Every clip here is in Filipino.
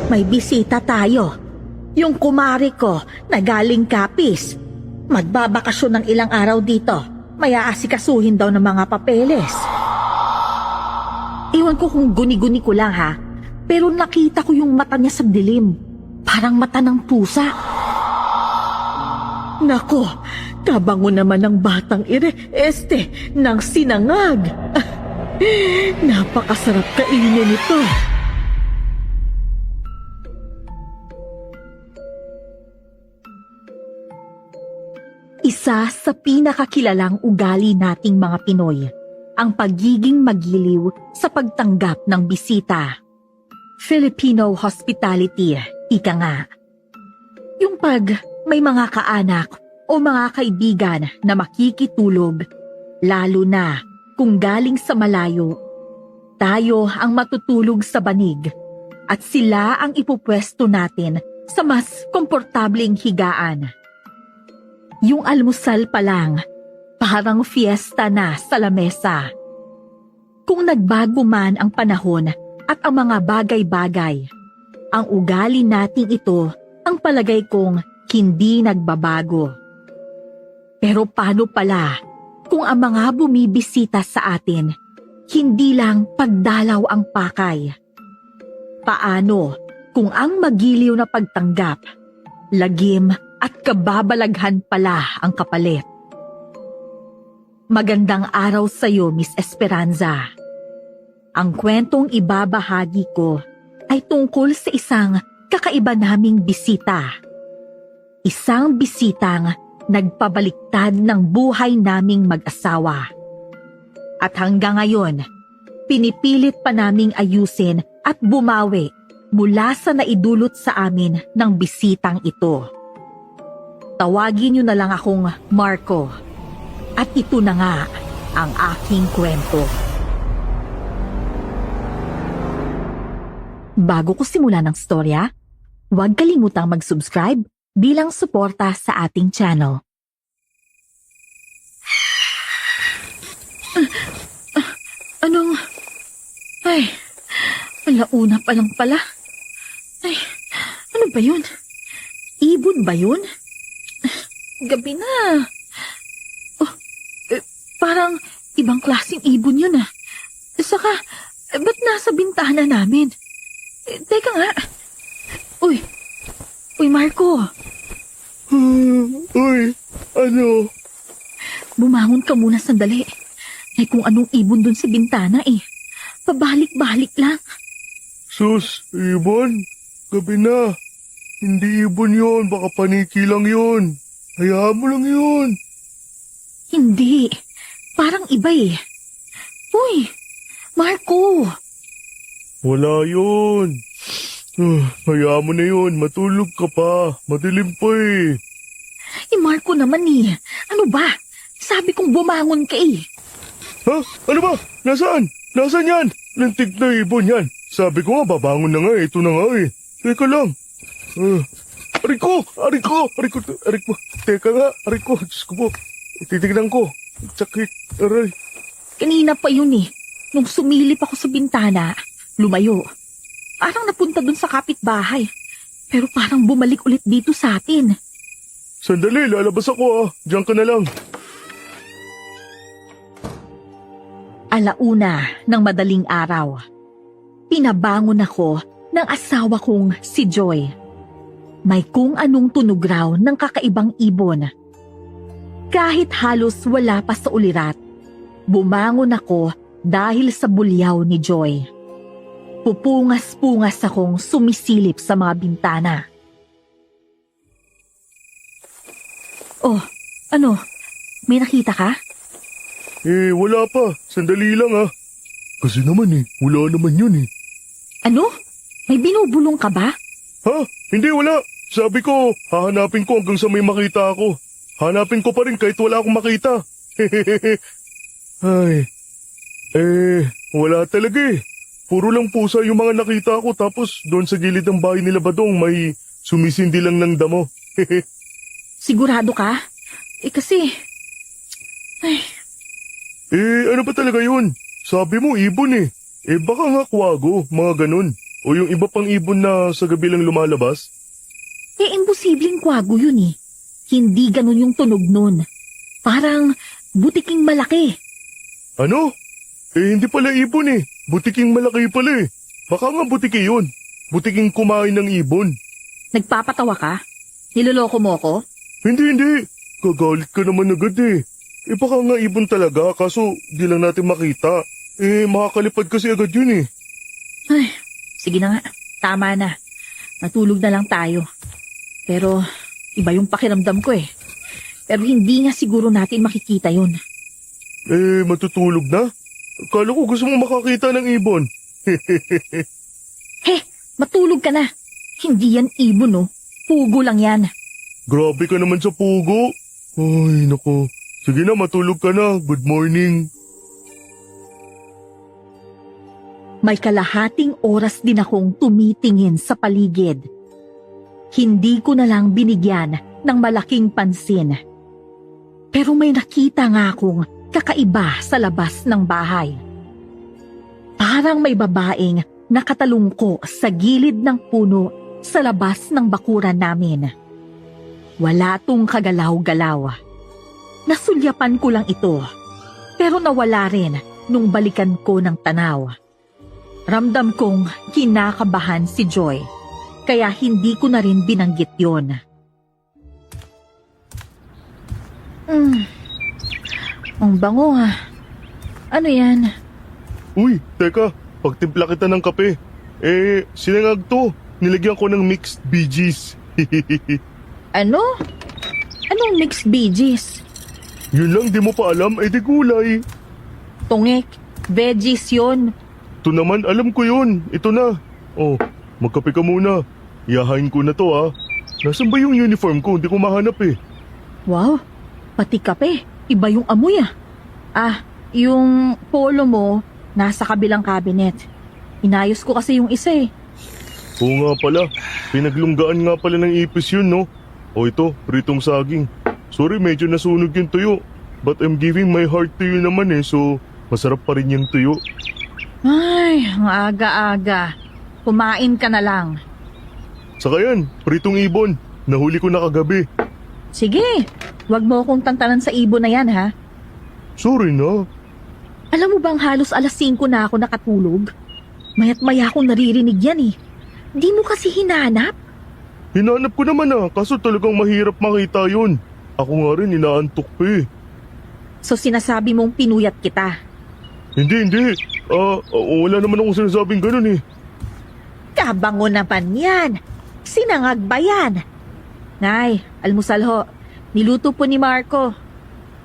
May bisita tayo. Yung kumari ko na galing Capiz. Magbabakasyon ng ilang araw dito. May aasikasuhin daw ng mga papeles. Iwan ko kung guni-guni ko lang ha. Pero nakita ko yung mata niya sa dilim. Parang mata ng pusa. Nako, kabango naman ng batang ng sinangag. Napakasarap kainin ito. Isa sa pinakakilalang ugali nating mga Pinoy, ang pagiging magiliw sa pagtanggap ng bisita. Filipino hospitality, ika nga. Yung pag may mga kaanak o mga kaibigan na makikitulog, lalo na kung galing sa malayo, tayo ang matutulog sa banig at sila ang ipupwesto natin sa mas komportableng higaan. Yung almusal pa lang, parang fiesta na sa lamesa. Kung nagbago man ang panahon at ang mga bagay-bagay, ang ugali nating ito ang palagay kong hindi nagbabago. Pero paano pala kung ang mga bumibisita sa atin, hindi lang pagdalaw ang pakay? Paano kung ang magiliw na pagtanggap, lagim at kababalaghan pala ang kapalit? Magandang araw sa iyo, Miss Esperanza. Ang kwentong ibabahagi ko ay tungkol sa isang kakaiba naming bisita. Isang bisitang nagpabaliktad ng buhay naming mag-asawa. At hanggang ngayon, pinipilit pa naming ayusin at bumawi mula sa naidulot sa amin ng bisitang ito. Tawagin niyo na lang akong Marco. At ito na nga ang aking kwento. Bago ko simulan ng storya, huwag kalimutang mag-subscribe bilang suporta sa ating channel. Ay, alauna pa lang pala. Ay, ano ba yun? Ibon ba yun? Gabi na. Parang ibang klaseng ibon yun ah. Saka, ba't nasa bintana namin? Teka nga. Uy, Marco. Uy, ano? Bumangon ka muna sandali. Ay kung anong ibon dun sa bintana eh. Pabalik-balik lang. Sus, ibon? Gabi na. Hindi ibon yun, baka paniki lang yun. Hayaan mo lang yun. Hindi. Parang iba eh. Uy, Marco. Wala yun. Hayaan mo na yun, matulog ka pa. Madilim pa eh. Marco naman eh. Ano ba? Sabi kong bumangon ka eh. Ha? Ano ba? Nasaan? Nasaan yan? Lintig na ibon yan. Sabi ko nga, babangon na nga eh. Ito na nga eh. Teka lang. Ariko! Teka nga, Ariko. Diyos ko po. Titignan ko. Sakit. Aray. Kanina pa yun eh. Nung sumilip ako sa bintana, lumayo. Parang napunta dun sa kapitbahay. Pero parang bumalik ulit dito sa atin. Sandali, lalabas ako ah. Diyan ka na lang. Alauna ng madaling araw. Pinabangon ako ng asawa kong si Joy. May kung anong tunog raw ng kakaibang ibon. Kahit halos wala pa sa ulirat, bumangon ako dahil sa bulyaw ni Joy. Pupungas-pungas akong sumisilip sa mga bintana. Oh, ano? May nakita ka? Wala pa. Sandali lang ah. Kasi naman wala naman yun eh. Ano? May binubulong ka ba? Ha? Hindi, wala. Sabi ko, hahanapin ko hanggang sa may makita ako. Hanapin ko pa rin kahit wala akong makita. Ay. Wala talaga eh. Puro lang pusa yung mga nakita ko tapos doon sa gilid ng bahay nila Badong may sumisindi lang ng damo. Sigurado ka? Kasi... Ay... ano ba talaga yun? Sabi mo ibon eh. Baka nga kwago, mga ganun. O yung iba pang ibon na sa gabi lang lumalabas? Imposibleng kwago yun eh. Hindi ganun yung tunog nun. Parang butiking malaki. Ano? Hindi pala ibon eh. Butiking malaki pala eh. Baka nga butiki yun. Butiking kumain ng ibon. Nagpapatawa ka? Niloloko mo ko? Hindi. Gagalit ka naman agad eh. Baka nga ibon talaga kaso di lang natin makita. Makakalipad kasi agad yun eh. Ay, sige na nga. Tama na. Matulog na lang tayo. Pero iba yung pakiramdam ko eh. Pero hindi nga siguro natin makikita yun. Matutulog na? Akala ko gusto mong makakita ng ibon. Matulog ka na. Hindi yan ibon oh. Pugo lang yan. Grabe ka naman sa pugo. Ay, nako. Sige na, matulog ka na. Good morning. May kalahating oras din akong tumitingin sa paligid. Hindi ko na lang binigyan ng malaking pansin. Pero may nakita nga akong kakaiba sa labas ng bahay. Parang may babaeng nakatalungko sa gilid ng puno sa labas ng bakuran namin. Wala tong kagalaw-galaw. Nasulyapan ko lang ito, pero nawala rin nung balikan ko ng tanaw. Ramdam kong kinakabahan si Joy, kaya hindi ko na rin binanggit yon. Ang bango ah. Ano yan? Uy, teka. Pagtimpla kita ng kape. Sinangag to. Nilagyan ko ng mixed BGs. Ano? Anong mixed veggies? Yun lang, di mo pa alam, di gulay. Tungek, veggies yon. Ito naman, alam ko yun. Ito na. Oh, magkape ka muna. Iyahain ko na to ah. Nasaan ba yung uniform ko? Hindi ko mahanap eh. Wow, pati kape. Iba yung amoy ah. Yung polo mo, nasa kabilang cabinet. Inayos ko kasi yung isa eh. Oo nga pala. Pinaglunggaan nga pala ng ipis yun, no? O ito, pritong saging. Sorry, medyo nasunog yung tuyo. But I'm giving my heart to you naman eh, so masarap pa rin yung tuyo. Ay, ang aga-aga. Kumain ka na lang. Saka yan, pritong ibon. Nahuli ko na kagabi. Sige, wag mo akong tantanan sa ibon na yan ha. Sorry na. Alam mo bang halos alas 5 na ako nakatulog? Maya't maya akong naririnig yan eh. Di mo kasi hinanap? Hinanap ko naman kaso talagang mahirap makita yun. Ako nga rin, inaantok pa eh. So sinasabi mong pinuyat kita? Hindi. Wala naman akong sinasabing ganun eh. Kabango naman yan. Sinangag ba yan? Nay, almusal ho. Niluto po ni Marco.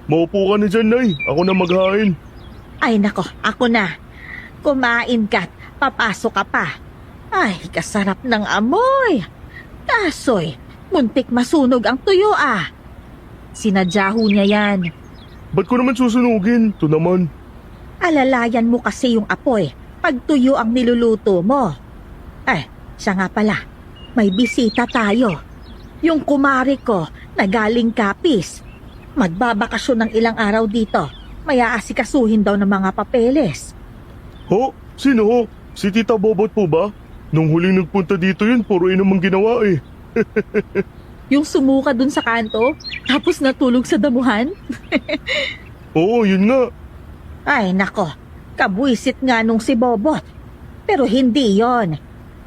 Maupo ka na dyan, Nay. Ako na maghain. Ay nako, ako na. Kumain ka't papasok ka pa. Ay, kasarap ng amoy. Tasoy, muntik masunog ang tuyo ah. Sinadya ho niya yan. Ba't ko naman susunugin? Ito naman. Alalayan mo kasi yung apoy pag tuyo ang niluluto mo. Siya nga pala. May bisita tayo. Yung kumari ko na galing Kapis. Magbabakasyon ng ilang araw dito. May aasikasuhin daw ng mga papeles. Ho? Sino ho? Si Tita Bobot po ba? Nung huling nagpunta dito yun, puro inom ang ginawa eh. Yung sumuka dun sa kanto, tapos natulog sa damuhan? Oo, yun nga. Ay nako, kabwisit nga nung si Bobot. Pero hindi yon.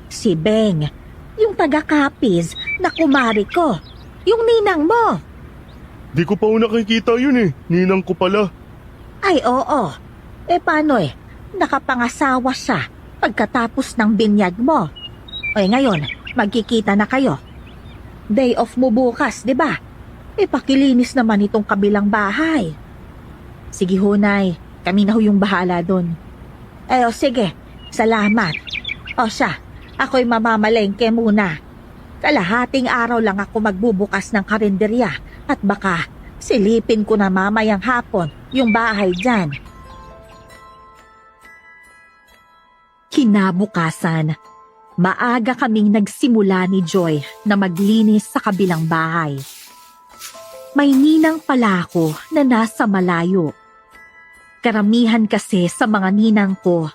Si Beng, yung taga-Kapis na kumari ko. Yung ninang mo. Di ko pa ho nakikita yun eh. Ninang ko pala. Ay oo. Paano nakapangasawa siya pagkatapos ng binyag mo. Ngayon, magkikita na kayo. Day off mo bukas, di ba? Pakilinis naman itong kabilang bahay. Sige ho, Nay. Kami na ho yung bahala doon. Sige. Salamat. Siya, ako'y mamamalengke muna. Kalahating araw lang ako magbubukas ng karinderya at baka silipin ko na mamayang hapon yung bahay dyan. Kinabukasan, maaga kaming nagsimula ni Joy na maglinis sa kabilang bahay. May ninang pala ako na nasa malayo. Karamihan kasi sa mga ninang ko,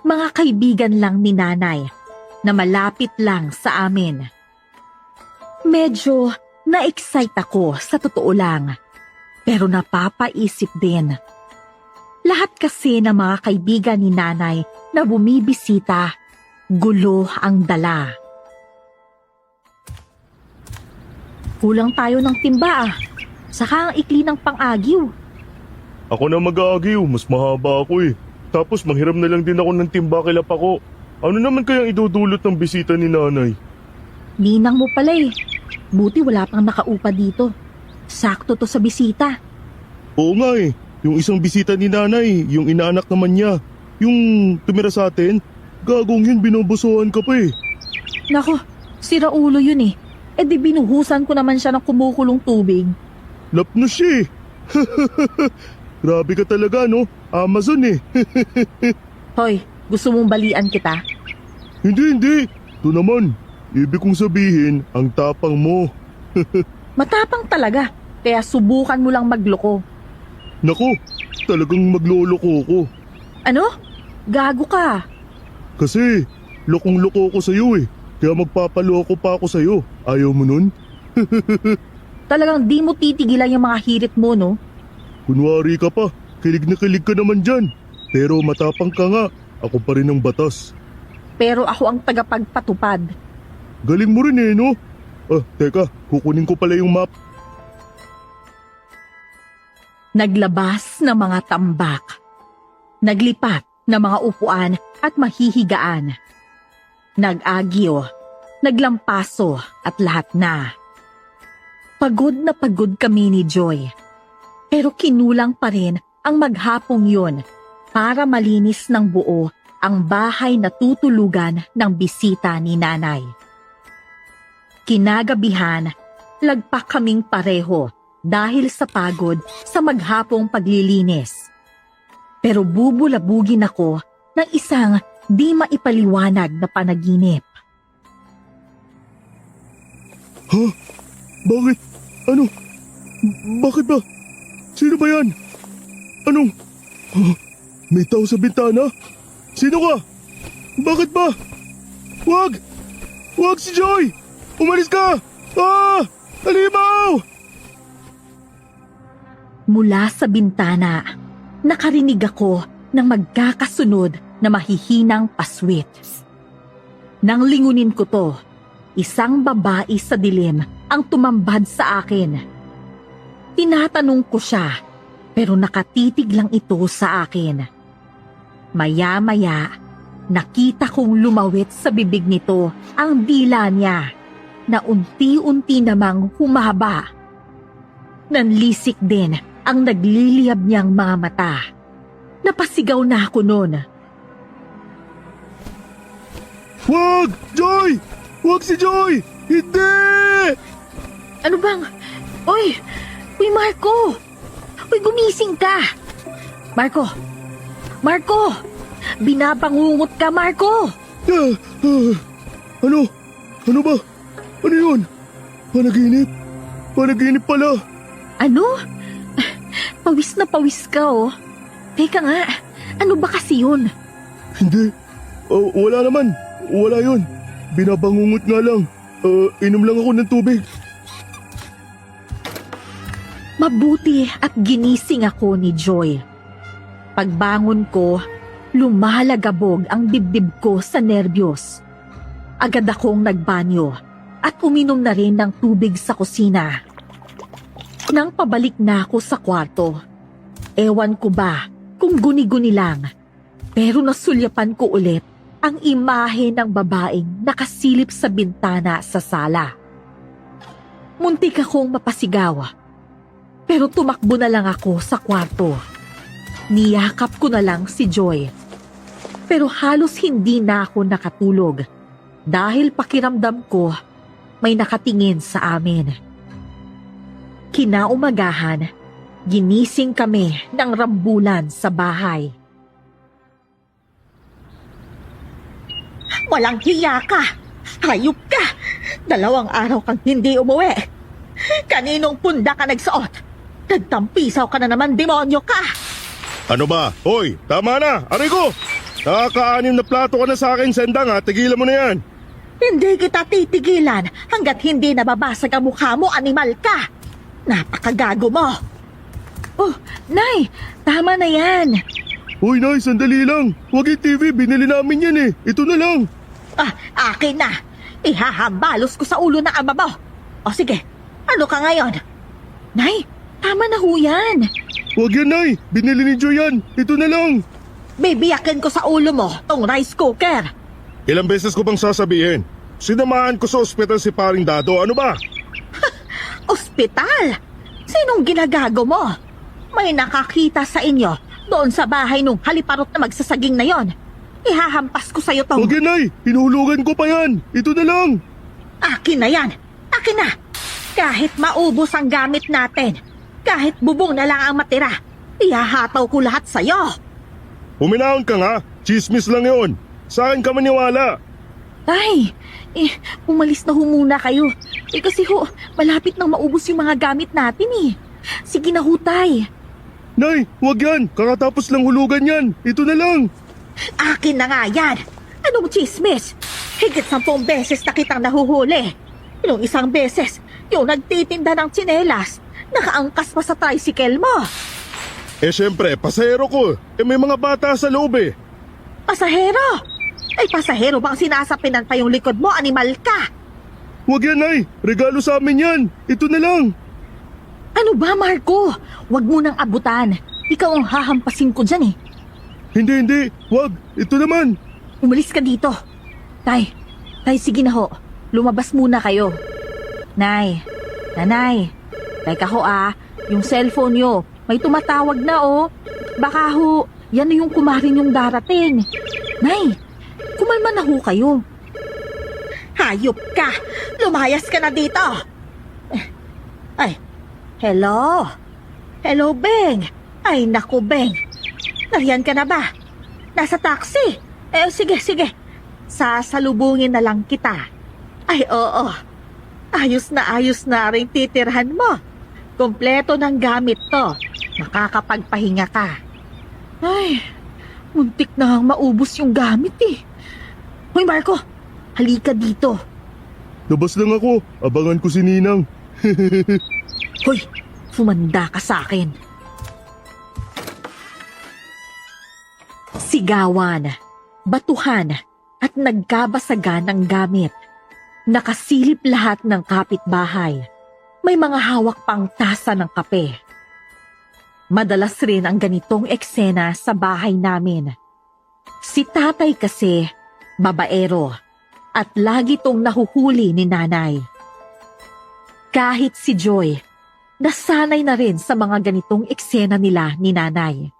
mga kaibigan lang ni nanay. na malapit lang sa amin. Medyo na-excite ako sa totoo lang, pero napapaisip din. Lahat kasi ng mga kaibigan ni nanay na bumibisita, gulo ang dala. Kulang tayo ng timba saka ang ikli ng pang-agiw. Ako na mag-aagiw, mas mahaba ako eh. Tapos manghiram na lang din ako ng timba kila Pako. Ano naman kayang idudulot ng bisita ni nanay? Ninang mo pala eh. Buti wala pang nakaupa dito. Sakto to sa bisita. Oo nga eh, yung isang bisita ni nanay, yung inaanak naman niya. Yung tumira sa atin, gagong yun, binobosohan ka pa eh. Nako, sira ulo yun eh. E di binuhusan ko naman siya ng kumukulong tubig. Lapno siya eh. Grabe ka talaga no, Amazon eh. Hoy, gusto mong balian kita? Hindi. Ito naman, ibig kong sabihin, ang tapang mo. Matapang talaga, kaya subukan mo lang magloko. Naku, talagang magloloko ko. Ano? Gago ka. Kasi, lokong-loko ko sa'yo eh. Kaya magpapaloko pa ako sa'yo. Ayaw mo nun? Talagang di mo titigilan yung mga hirit mo, no? Kunwari ka pa, kilig na kilig ka naman dyan. Pero matapang ka nga, ako pa rin ang batas. Pero ako ang tagapagpatupad. Galing mo rin eh, no? Teka, kukunin ko pala yung map. Naglabas ng mga tambak. Naglipat ng mga upuan at mahihigaan. Nag-agyo, naglampaso at lahat na. Pagod na pagod kami ni Joy. Pero kinulang pa rin ang maghapong yun para malinis ng buo ang bahay na tutulugan ng bisita ni nanay. Kinagabihan, lagpak kaming pareho dahil sa pagod sa maghapong paglilinis. Pero bubulabugin ako ng isang di maipaliwanag na panaginip. Ha? Bakit? Ano? Bakit ba? Sino ba yan? Anong? May tao sa bintana? Sino ka? Bakit ba? Wag! Wag si Joy! Umalis ka! Halimaw! Mula sa bintana, nakarinig ako ng magkakasunod na mahihinang paswit. Nang lingunin ko to, isang babae sa dilim ang tumambad sa akin. Tinatanong ko siya, pero nakatitig lang ito sa akin. Maya-maya, nakita kong lumawit sa bibig nito ang dila niya na unti-unti namang humaba. Nanlisik din ang nagliliyab niyang mga mata. Napasigaw na ako noon. Wag! Joy! Wag si Joy! Hindi! Ano bang? Uy! Uy, Marco! Uy, gumising ka! Marco! Marco! Binabangungot ka, Marco! Ano? Ano ba? Ano yun? Panaginip? Panaginip pala! Ano? Pawis na pawis ka, oh. Teka nga, ano ba kasi yun? Hindi. Wala naman. Wala yun. Binabangungot nga lang. Inom lang ako ng tubig. Mabuti at ginising ako ni Joy. Pagbangon ko, lumalagabog ang dibdib ko sa nerbiyos. Agad akong nagbanyo at uminom na rin ng tubig sa kusina. Nang pabalik na ako sa kwarto, ewan ko ba kung guni-guni lang, pero nasulyapan ko ulit ang imahe ng babaeng nakasilip sa bintana sa sala. Muntik akong mapasigaw. Pero tumakbo na lang ako sa kwarto. Niyakap ko na lang si Joy. Pero halos hindi na ako nakatulog dahil pakiramdam ko may nakatingin sa amin. Kinaumagahan, ginising kami ng rambulan sa bahay. Walang hiya ka! Hayop ka! 2 araw kang hindi umuwi. Kaninong punda ka nagsuot? Nagtampisaw ka na naman, demonyo ka! Ano ba? Hoy, tama na! Aray ko! Nakaka-6 na plato ka na sa akin, Sendang ha. Tigilan mo na yan. Hindi kita titigilan hanggat hindi nababasag ang mukha mo, animal ka! Napakagago mo! Oh, Nay! Tama na yan! Uy, Nay, sandali lang. Huwag yung TV, binili namin yan eh. Ito na lang. Akin na! Ihahambalos ko sa ulo ng ama mo! O sige, ano ka ngayon? Nay, tama na ho yan! Huwag yan, Nay. Binili ni Joy yan. Ito na lang. Bibiyakin ko sa ulo mo tong rice cooker! Ilang beses ko bang sasabihin? Sinamahan ko sa ospital si Paring Dado, ano ba? Ospital? Sinong ginagago mo? May nakakita sa inyo doon sa bahay nung haliparot na magsasaging na yon. Ihahampas ko sa'yo tong... Huwag yan, Nay. Hinulugan ko pa yan. Ito na lang. Akin na yan! Akin na! Kahit maubos ang gamit natin, kahit bubong na lang ang matira, ihahataw ko lahat sa'yo! Huminahon ka nga, chismis lang yon. Sa akin ka maniwala. Ay, umalis na ho muna kayo. Kasi ho, malapit nang maubos yung mga gamit natin eh. Sige na ho, Tay. Nay, huwag yan. Kakatapos lang hulugan yan. Ito na lang. Akin na nga yan! Anong chismis? Higit 10 beses na kitang nahuhuli. Yung isang beses, yung nagtitinda ng tsinelas, nakaangkas pa sa tricycle mo. Eh syempre, pasahero ko. May mga bata sa loob eh. Pasahero! Ay, pasahero bang sinasapinan pa yung likod mo, animal ka? Huwag yan, Nay. Regalo sa amin yan. Ito na lang. Ano ba, Marco? Huwag mo nang abutan. Ikaw ang hahampasin ko dyan eh. Hindi. Huwag. Ito naman. Umalis ka dito. Tay, sige na ho. Lumabas muna kayo. Nanay. Teka ho yung cellphone nyo. May tumatawag na oh. Baka ho, yan na yung kumarin yung darating. Nay, kumalma na ho kayo. Hayop ka! Lumayas ka na dito! Ay, hello? Hello, Beng! Ay, naku, Beng! Nariyan ka na ba? Nasa taxi? Sige. Sasalubungin na lang kita. Ay, oo. Ayos na rin titirhan mo. Kompleto ng gamit to. Makakapagpahinga ka. Ay, muntik na ang maubos yung gamit eh. Hoy, Marco! Halika dito. Labas lang ako. Abangan ko si Ninang. Hoy, sumanda ka sa akin. Sigawan, batuhan, at nagkabasagan ng gamit. Nakasilip lahat ng kapitbahay. May mga hawak pang tasa ng kape. Madalas rin ang ganitong eksena sa bahay namin. Si tatay kasi, babaero, at lagi tong nahuhuli ni nanay. Kahit si Joy, nasanay na rin sa mga ganitong eksena nila ni nanay.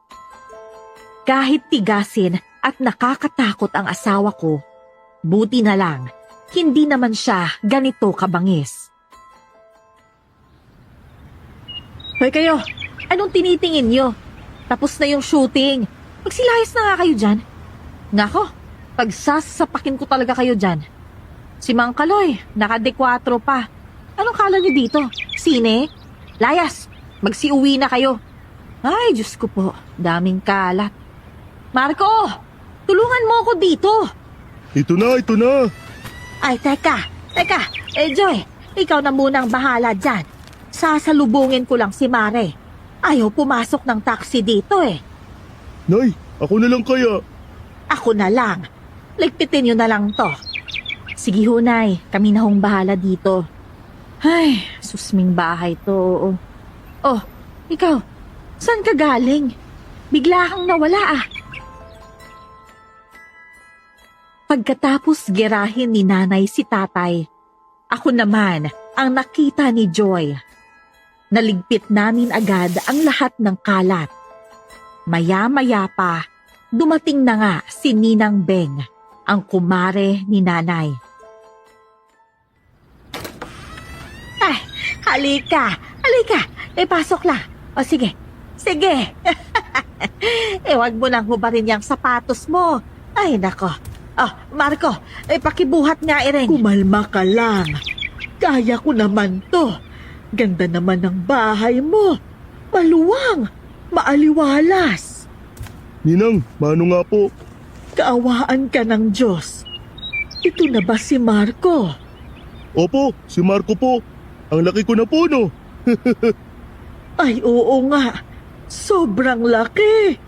Kahit tigasin at nakakatakot ang asawa ko, buti na lang, hindi naman siya ganito kabangis. Hoy kayo, anong tinitingin nyo? Tapos na yung shooting. Magsilayas na nga kayo dyan. Nako, pagsasapakin ko talaga kayo dyan. Si Mang Kaloy, naka-D4 pa. Anong kala nyo dito? Sine? Layas, magsiuwi na kayo. Ay, Diyos ko po, daming kalat. Marco, tulungan mo ako dito. Ito na. Ay, teka. Joy, ikaw na munang bahala dyan. Sasalubungin ko lang si Mare. Ayaw pumasok ng taxi dito eh. Nay, ako na lang kaya. Ako na lang. Ligpitin nyo na lang to. Sige ho, Nay. Kami na hong bahala dito. Ay, susming bahay to. Oh, ikaw, saan ka galing? Bigla kang nawala ah. Pagkatapos gerahin ni nanay si tatay, ako naman ang nakita ni Joy. Naligpit namin agad ang lahat ng kalat. Maya-maya pa, dumating na nga si Ninang Beng, ang kumare ni nanay. Ay, halika. Pasok lang. O sige. Wag mo nang hubarin yung sapatos mo. Ay, nako. Marco, pakibuhat nga rin. Kumalma ka lang. Kaya ko naman to. Ganda naman ng bahay mo. Maluwang, maaliwalas. Ninang, mano nga po. Kaawaan ka ng Diyos. ito na ba si Marco? Opo, si Marco po. Ang laki ko na po, no? Ay, oo nga. Sobrang laki.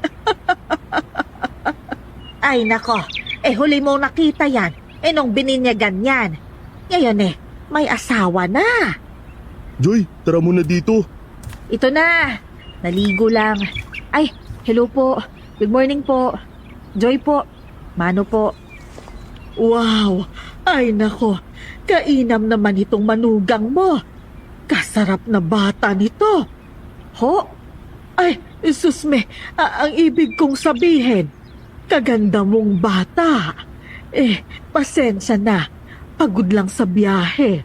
Ay nako, huli mo nakita yan. Nung bininyagan yan. Ngayon may asawa na. Joy, tara muna dito. Ito na, naligo lang. Ay, hello po. Good morning po. Joy po. Mano po. Wow! Ay nako, kainam naman itong manugang mo. Kasarap na bata nito. Ho? Ay, susme, ang ibig kong sabihin, kaganda mong bata. Pasensya na, pagod lang sa biyahe.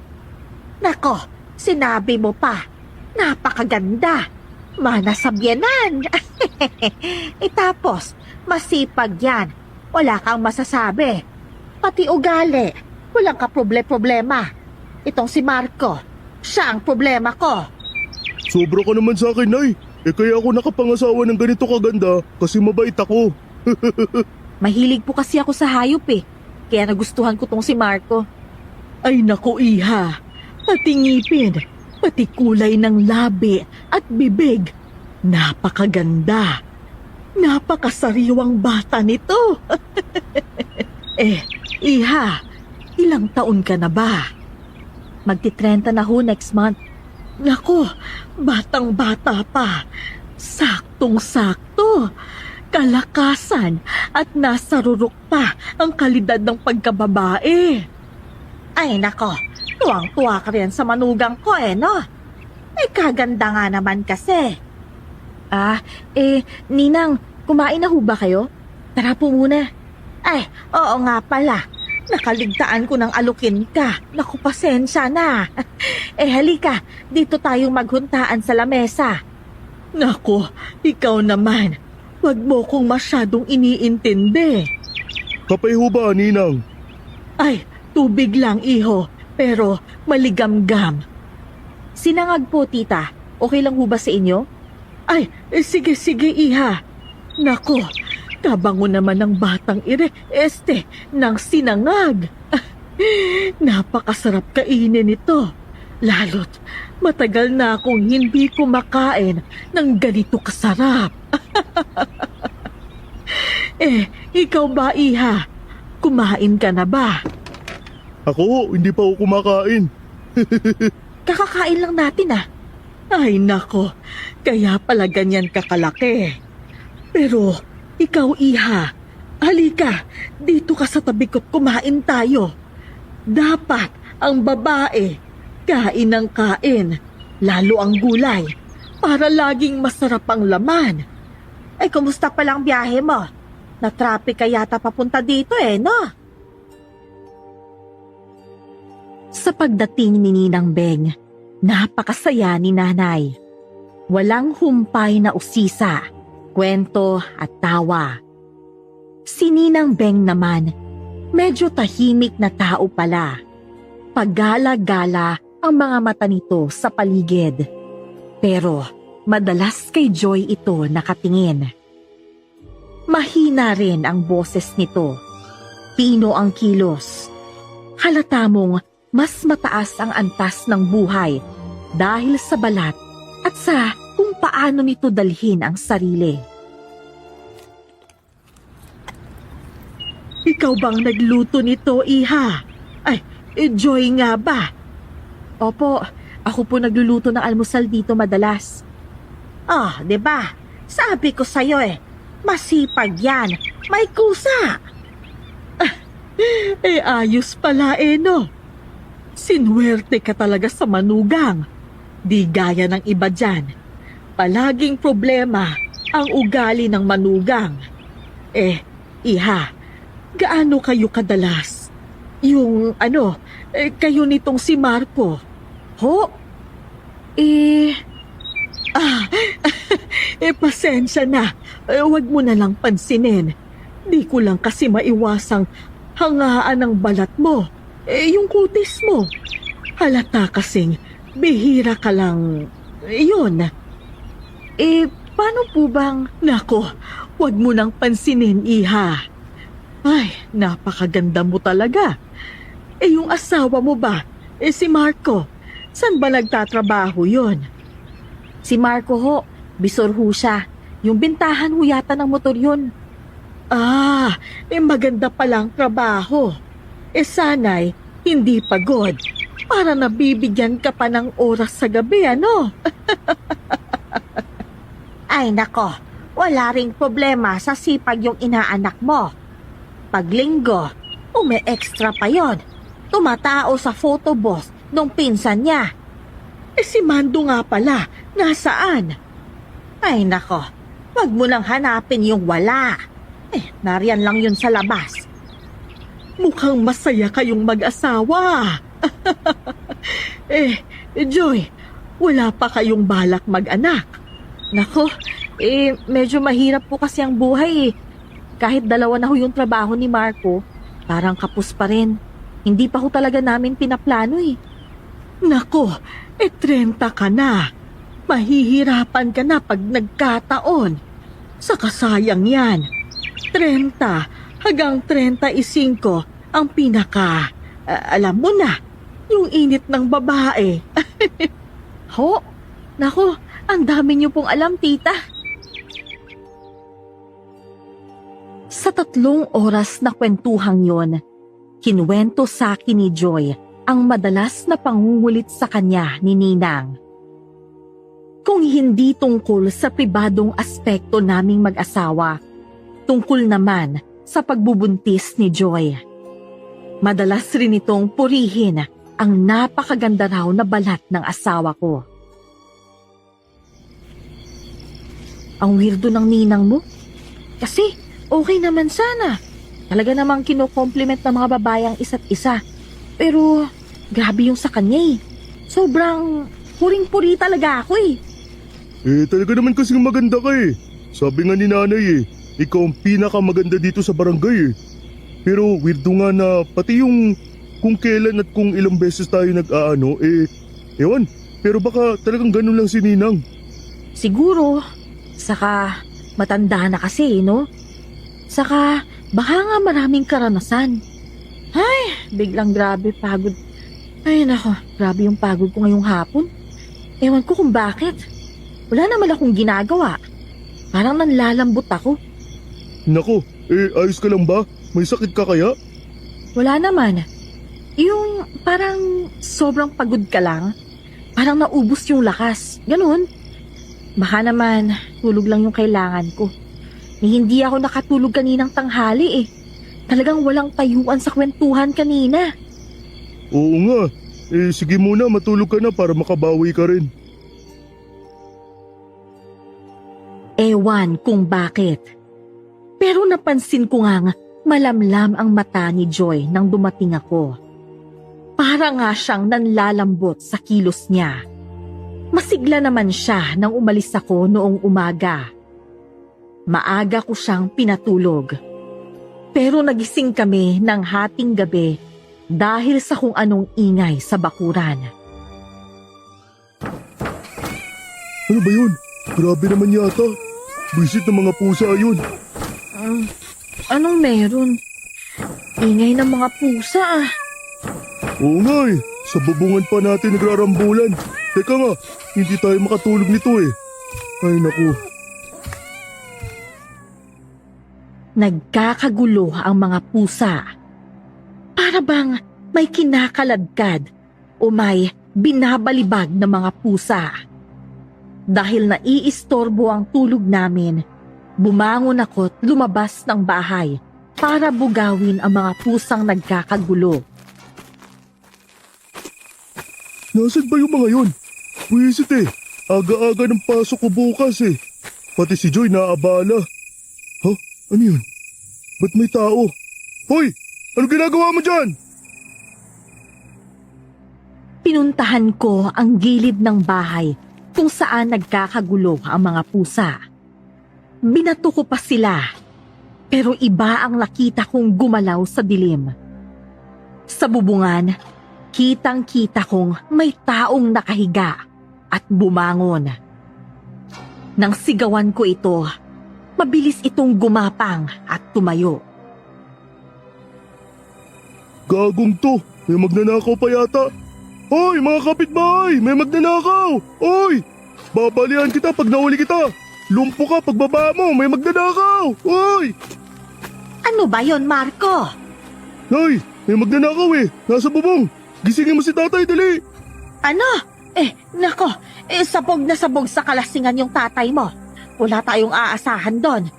Nako, sinabi mo pa. Napakaganda. Mana sa biyanan. Tapos, masipag yan. Wala kang masasabi. Pati ugali. Walang kaproble-problema. Itong si Marco, siya ang problema ko. Sobra ka naman sa akin, Nay. Kaya ako nakapangasawa ng ganito kaganda kasi mabait ako. Mahilig po kasi ako sa hayop Kaya nagustuhan ko tong si Marco. Ay nako iha, pati ngipin, pati kulay ng labi at bibig. Napakaganda. Napakasariwang bata nito. Iha, ilang taon ka na ba? Magti-30 na ho next month. Nako, batang-bata pa. Saktong-sakto. Kalakasan at nasa rurok pa ang kalidad ng pagkababae. Ay nako, tuwang-tuwa ka rin sa manugang ko no? Kaganda nga naman kasi. Ninang, kumain na ho ba kayo? Tara po muna. Ay, oo nga pala. Nakaligtaan ko ng alukin ka. Naku, pasensya na. Halika, dito tayo maghuntaan sa lamesa. Nako, ikaw naman. Huwag mo kong masyadong iniintindi. Kapay ho ba, Ninang? Ay, tubig lang iho, pero maligamgam. Sinangag po, tita. Okay lang ho ba sa inyo? Ay, sige iha. Nako, kabango naman ng batang ng sinangag. Napakasarap kainin ito. Lalo't matagal na akong hindi kumakain ng ganito kasarap. Ikaw ba iha? Kumain ka na ba? Ako, hindi pa ako kumakain. Kakakain lang natin Ay nako, kaya pala ganyan kakalaki. Pero ikaw iha, halika, dito ka sa tabi ko't kumain tayo. Dapat ang babae, kain ng kain, lalo ang gulay, para laging masarap ang laman. Ay, kumusta palang biyahe mo? Na-traffic ka yata papunta dito no? Sa pagdating ni Ninang Beng, napakasaya ni Nanay. Walang humpay na usisa, kwento at tawa. Si Ninang Beng naman, medyo tahimik na tao pala. Paggala-gala ang mga mata nito sa paligid. Pero madalas kay Joy ito nakatingin. Mahina rin ang boses nito. Pino ang kilos. Halata mong mas mataas ang antas ng buhay dahil sa balat at sa kung paano nito dalhin ang sarili. Ikaw bang nagluto nito, iha? Ay, Joy nga ba? Opo, ako po nagluluto ng almusal dito madalas. Diba? Sabi ko sa'yo masipag yan. May kusa. Ayos pala no. Sinuwerte ka talaga sa manugang. Di gaya ng iba dyan. Palaging problema ang ugali ng manugang. Iha, gaano kayo kadalas? Yung kayo nitong si Marco. Ho? Pasensya na. Huwag mo na lang pansinin. Di ko lang kasi maiwasang hangaan ng balat mo. Yung kutis mo. Halata kasing bihira ka lang. Yun. Paano po bang... Nako, huwag mo nang pansinin, iha. Ay, napakaganda mo talaga. Eh yung asawa mo ba? Eh si Marco, saan ba nagtatrabaho yon? Si Marco ho, bisor ho siya. Yung bintahan ho yata ng motor yun. Ah, eh maganda palang trabaho. Eh sana'y hindi pagod. Para nabibigyan ka pa ng oras sa gabi, ano? Ay nako, wala ring problema sa sipag yung inaanak mo. Pag linggo, extra pa yon. Tumatao sa photo boss nung pinsan niya. Eh si Mando nga pala, nasaan? Ay nako, wag mo nang hanapin yung wala. Nariyan lang yun sa labas. Mukhang masaya kayong mag-asawa. Joy, wala pa kayong balak mag-anak? Nako, medyo mahirap po kasi ang buhay eh. Kahit dalawa na ho yung trabaho ni Marco, parang kapos pa rin. Hindi pa ho talaga namin pinaplano eh. Nako, 30 ka na. Mahihirapan ka na pag nagkataon. Saka sayang yan. 30 hanggang 35 ang pinaka, alam mo na, yung init ng babae. Ho? Nako, ang dami niyo pong alam, tita. Sa 3 oras na kwentuhang yon, kinuwento sa akin ni Joy ang madalas na pangungulit sa kanya ni Ninang. Kung hindi tungkol sa pribadong aspekto naming mag-asawa, tungkol naman sa pagbubuntis ni Joy. Madalas rin itong purihin ang napakaganda raw na balat ng asawa ko. Ang weirdo ng ninang mo. Kasi okay naman sana. Talaga namang kino-compliment ng mga babayang isa't isa. Pero grabe yung sa kanya eh. Sobrang puring-puri talaga ako eh. Talaga naman kasing maganda ka eh. Sabi nga ni nanay eh, ikaw ang pinakamaganda dito sa barangay eh. Pero weirdo nga na pati yung kung kailan at kung ilang beses tayo nag-aano ewan. Pero baka talagang ganun lang si Ninang. Siguro. Saka matanda na kasi no? Saka baka nga maraming karanasan. Ay, biglang grabe pagod. Ay nako, grabe yung pagod ko ngayong hapon. Ewan ko kung bakit. Wala naman akong ginagawa. Parang nanlalambot ako. Nako, ayos ka lang ba? May sakit ka kaya? Wala naman. Yung parang sobrang pagod ka lang. Parang naubos yung lakas. Ganun. Baka naman tulog lang yung kailangan ko. Hindi ako nakatulog kaninang tanghali eh. Talagang walang tayuan sa kwentuhan kanina. Oo nga. Sige muna, matulog ka na para makabawi ka rin. Ewan kung bakit. Pero napansin ko ngang malamlam ang mata ni Joy nang dumating ako. Para nga siyang nanlalambot sa kilos niya. Masigla naman siya nang umalis ako noong umaga. Maaga ko siyang pinatulog. Pero nagising kami ng hating gabi dahil sa kung anong ingay sa bakuran. Ano ba yun? Grabe naman yata. Visit ng mga pusa yun. Anong meron? Ingay ng mga pusa ah. Oo nga eh. Sa bubungan pa natin nagrarambulan. Teka nga, hindi tayo makatulog nito eh. Ay naku. Nagkakagulo ang mga pusa. Para bang may kinakaladkad o may binabalibag na mga pusa. Dahil naiistorbo ang tulog namin, bumangon ako't lumabas ng bahay para bugawin ang mga pusang nagkakagulo. Nasaan ba yung mga yun? Wisit eh. Aga-aga ng pasok ko bukas eh. Pati si Joy naabala. Ha? Ano yun? Ba't may tao? Hoy! Ano ginagawa mo dyan? Pinuntahan ko ang gilid ng bahay kung saan nagkakagulo ang mga pusa. Binato ko pa sila, pero iba ang nakita kong gumalaw sa dilim. Sa bubungan, kitang-kita kong may taong nakahiga at bumangon. Nang sigawan ko ito, mabilis itong gumapang at tumayo. Gagong to, may magnanakaw pa yata. Hoy, mga kapitbahay, may magnanakaw! Hoy! Babalian kita pag nahuli kita! Lumpo ka pagbaba mo, may magnanakaw! Hoy! Ano ba yon, Marco? Hoy, may magnanakaw eh, nasa bubong. Gisingin mo si tatay, dali! Ano? Nako, sabog na sabog sa kalasingan yung tatay mo. Wala tayong aasahan doon.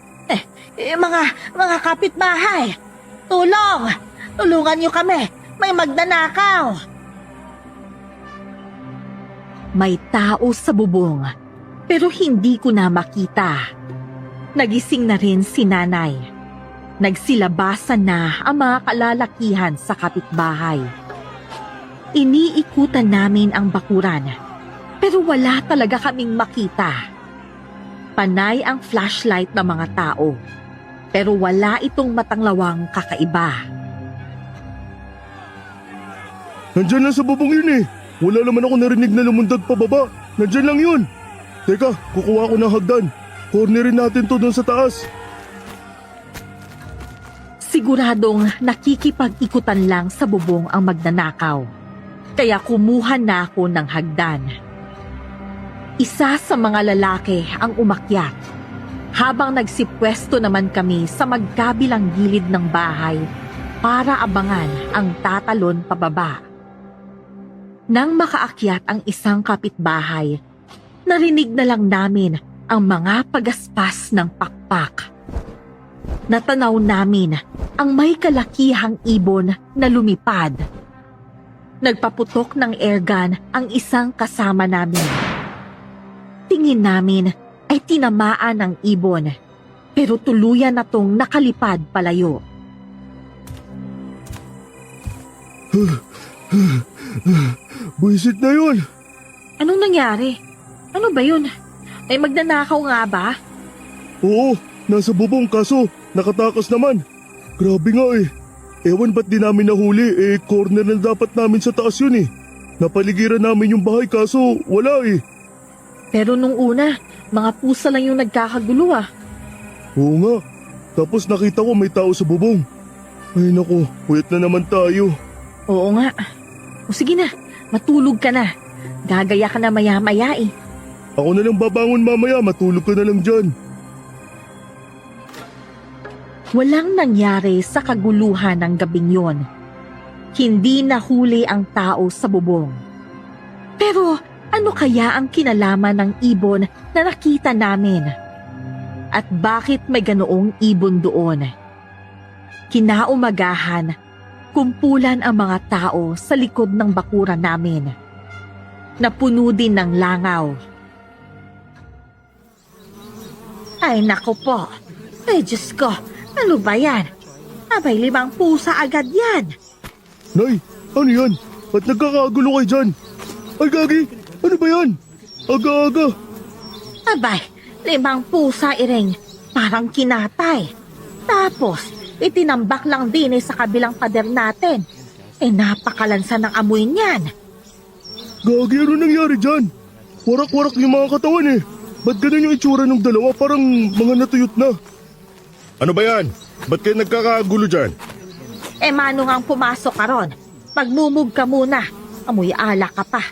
Mga kapitbahay, tulong! Tulungan niyo kami, may magnanakaw! May tao sa bubong, pero hindi ko na makita. Nagising na rin si nanay. Nagsilabasan na ang mga kalalakihan sa kapitbahay. Iniikutan namin ang bakuran, pero wala talaga kaming makita. Panay ang flashlight ng mga tao, pero wala itong matanglawang kakaiba. Nandyan lang sa bubong yun eh. Wala naman ako narinig na lumundag pababa. Nandyan lang yun. Teka, kukuha ko ng hagdan. Cornerin natin to doon sa taas. Siguradong nakikipag-ikutan lang sa bubong ang magnanakaw. Kaya kumuha na ako ng hagdan. Isa sa mga lalaki ang umakyat, habang nagsipwesto naman kami sa magkabilang gilid ng bahay para abangan ang tatalon pababa. Nang makaakyat ang isang kapitbahay, narinig na lang namin ang mga pagaspas ng pakpak. Natanaw namin ang may kalakihang ibon na lumipad. Nagpaputok ng airgun ang isang kasama namin. Tingin namin ay tinamaan ng ibon, pero tuluyan na tong nakalipad palayo. Buisit na yun. Anong nangyari? Ano ba yun? May magnanakaw nga ba? Oo, nasa bubong kaso nakatakas naman. Grabe nga eh. Ewan ba't di namin nahuli corner na dapat namin sa taas yun eh. Napaligiran namin yung bahay kaso wala eh. Pero nung una, mga pusa lang yung nagkakagulo ah. Oo nga, tapos nakita ko may tao sa bubong. Ay naku, puyat na naman tayo. Oo nga. O sige na, matulog ka na. Gagaya ka na maya-maya eh. Ako na lang babangon mamaya, matulog ka na lang dyan. Walang nangyari sa kaguluhan ng gabing yon. Hindi nahuli ang tao sa bubong. Pero ano kaya ang kinalaman ng ibon na nakita namin? At bakit may ganoong ibon doon? Kinaumagahan, kumpulan ang mga tao sa likod ng bakuran namin. Napuno din ng langaw. Ay nako po. Ay Diyos ko, ano ba yan? Abay 5 pusa agad yan. Nay, ano yan? Ba't nagkakagulo kayo dyan? Ay gagi, ano ba yan? Aga-aga. Abay, 5 pusa iring. Parang kinatay. Tapos, itinambak lang din sa kabilang pader natin. Napakalansa ng amoy niyan. Gagi, ano nangyari dyan? Warak-warak yung mga katawan eh. Ba't ganun yung itsura ng dalawa? Parang mga natuyot na. Ano ba yan? Ba't kayo nagkakagulo dyan? Manong ang pumasok ka ron. Magmumug ka muna. Amoy alak ka pa.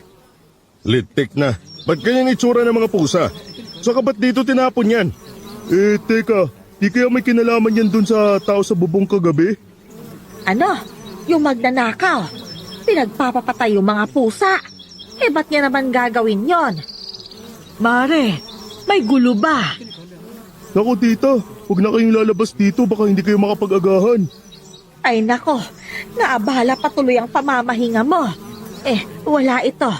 Litik na. Ba't ganyan itsura ng mga pusa? Saka ba't dito tinapon yan? Teka, di kaya may kinalaman yan dun sa tao sa bubong kagabi? Ano? Yung magnanakaw. Pinagpapapatay yung mga pusa. Ba't niya naman gagawin yon? Mare, may gulo ba? Naku tita, huwag na kayong lalabas dito, baka hindi kayo makapag-agahan. Ay nako, naabala patuloy ang pamamahinga mo. Wala ito.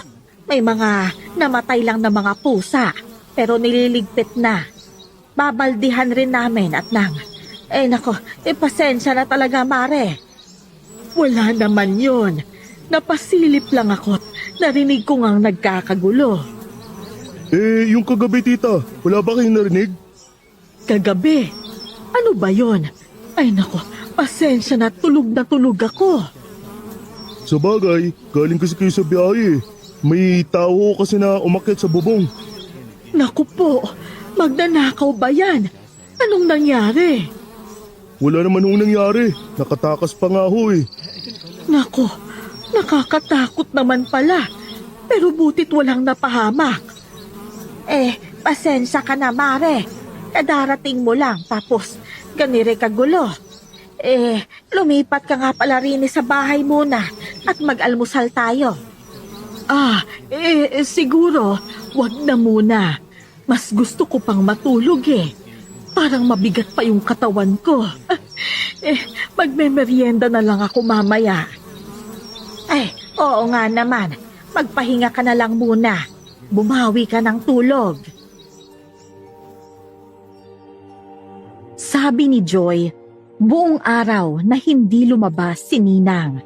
May mga namatay lang na mga pusa, pero nililigpit na. Babaldihan rin namin at nang. Nako, pasensya na talaga, Mare. Wala naman yon. Napasilip lang ako't narinig ko ngang nagkakagulo. Yung kagabi tita, wala ba kayong narinig? Kagabi? Ano ba yon? Ay nako, pasensya na tulog ako. Sa bagay, galing kasi kayo sa biyahe. May tao kasi na umakyat sa bubong. Naku po, magnanakaw ba yan? Anong nangyari? Wala naman hong nangyari, nakatakas pa nga ho eh. Nako, nakakatakot naman pala. Pero butit walang napahamak. Pasensya ka na, Mare. Kadarating mo lang, tapos ganire kagulo. Lumipat ka nga pala rin sa bahay muna at mag-almusal tayo. Siguro, wag na muna. Mas gusto ko pang matulog eh. Parang mabigat pa yung katawan ko. Magme-merienda na lang ako mamaya. Oo nga naman. Magpahinga ka na lang muna. Bumawi ka ng tulog. Sabi ni Joy, buong araw na hindi lumabas si Ninang.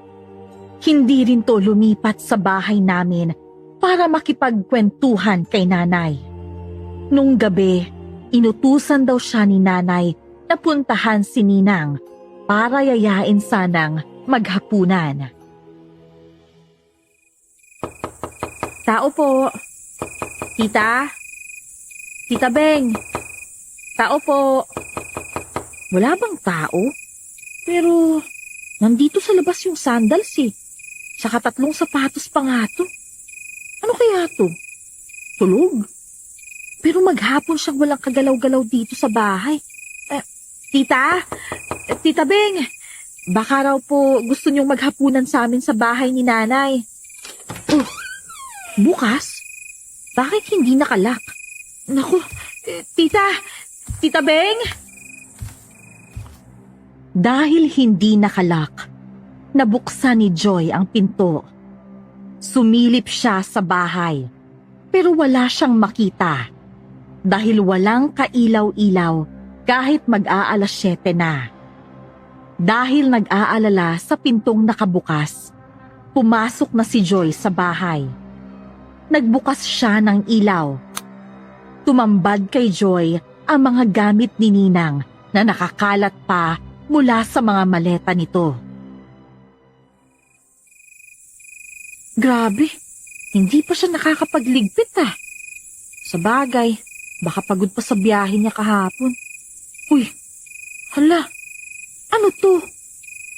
Hindi rin to lumipat sa bahay namin para makipagkwentuhan kay nanay. Nung gabi, inutusan daw siya ni nanay na puntahan si Ninang para yayain sanang maghapunan. Tao po. Tita? Tita Beng? Tao po. Wala bang tao? Pero nandito sa labas yung sandals eh. Saka 3 sapatos pa nga to. Ano kaya to? Tulog? Pero maghapon siyang walang kagalaw-galaw dito sa bahay. Tita? Tita Beng? Baka raw po gusto niyong maghapunan sa amin sa bahay ni nanay. Bukas? Bakit hindi nakalak? Naku, Tita Beng? Dahil hindi nakalak, nabuksan ni Joy ang pinto. Sumilip siya sa bahay, pero wala siyang makita. Dahil walang kailaw-ilaw kahit mag-aalas 7 na. Dahil nag-aalala sa pintong nakabukas, pumasok na si Joy sa bahay. Nagbukas siya ng ilaw. Tumambad kay Joy ang mga gamit ni Ninang na nakakalat pa mula sa mga maleta nito. Grabe, hindi pa siya nakakapagligpit ah. Sa bagay, baka pagod pa sa biyahe niya kahapon. Uy, hala, ano to?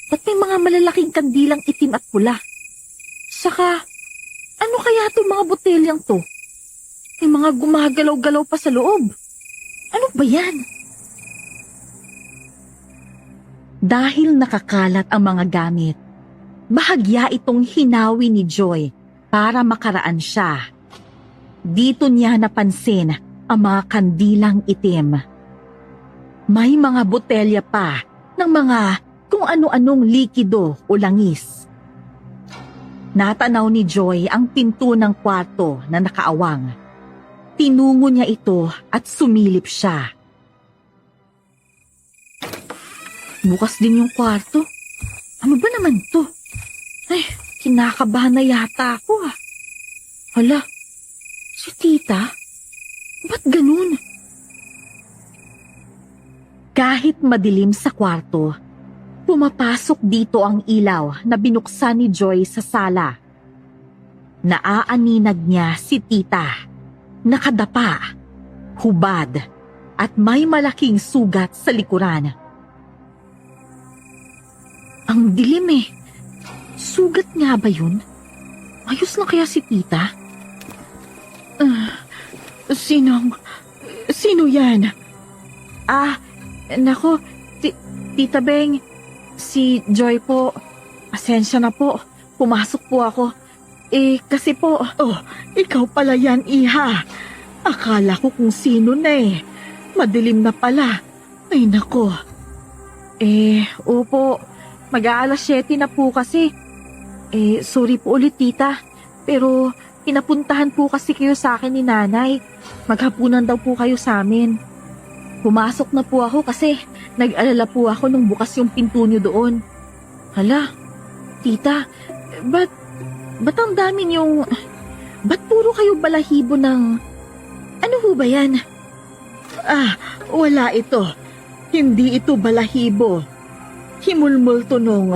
Ba't may mga malalaking kandilang itim at pula? Saka, ano kaya itong mga botelyang to? May mga gumagalaw-galaw pa sa loob. Ano ba yan? Dahil nakakalat ang mga gamit, bahagya itong hinawi ni Joy para makaraan siya. Dito niya napansin ang mga kandilang itim. May mga botelya pa ng mga kung ano-anong likido o langis. Natanaw ni Joy ang pinto ng kwarto na nakaawang. Tinungo niya ito at sumilip siya. Bukas din yung kwarto. Ano ba naman to? Ay, kinakabahan na yata ako ah. Hala, si tita? Ba't ganun? Kahit madilim sa kwarto, pumapasok dito ang ilaw na binuksan ni Joy sa sala. Naaaninag niya si tita, nakadapa, hubad, at may malaking sugat sa likuran. Ang dilim eh. Sugat nga ba yun? Ayos na kaya si tita? Sino yan? Nako, Tita Beng, si Joy po. Pasensya na po, pumasok po ako. Kasi po... Oh, ikaw pala yan, iha. Akala ko kung sino na eh. Madilim na pala. Ay nako. Opo, mag-aalas 7 na po kasi. Sorry po ulit tita, pero pinapuntahan po kasi kayo sa akin ni nanay. Maghapunan daw po kayo sa amin. Pumasok na po ako kasi nag-alala po ako nung bukas yung pinto niyo doon. Hala, tita, ba't ang dami niyong... Ba't puro kayo balahibo ng... Ano ho ba yan? Wala ito. Hindi ito balahibo. Himulmul to nung...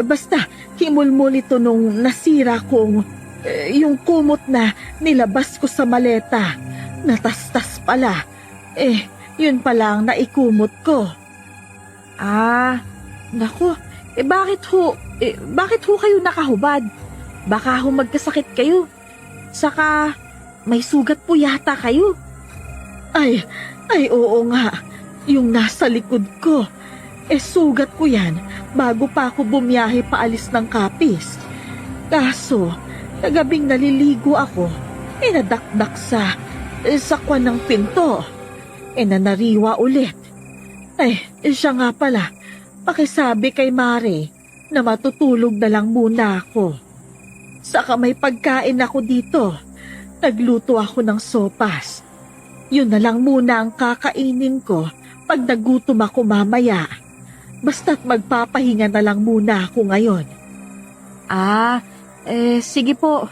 basta, himulmul ito nung nasira kong... yung kumot na nilabas ko sa maleta. Natastas pala. Yun palang naikumot ko. Naku, bakit ho kayo nakahubad? Baka ho magkasakit kayo. Saka, may sugat po yata kayo. Ay, oo nga. Yung nasa likod ko. Sugat ko yan bago pa ako bumiyahe paalis ng Capiz. Kaso, kagabing naliligo ako, nadakdak sa kwan ng pinto. Nanariwa ulit. Siya nga pala, pakisabi kay Mare na matutulog na lang muna ako. Saka may pagkain ako dito. Nagluto ako ng sopas. Yun na lang muna ang kakainin ko pag nagutom ako mamaya. Basta't magpapahinga na lang muna ako ngayon. Sige po.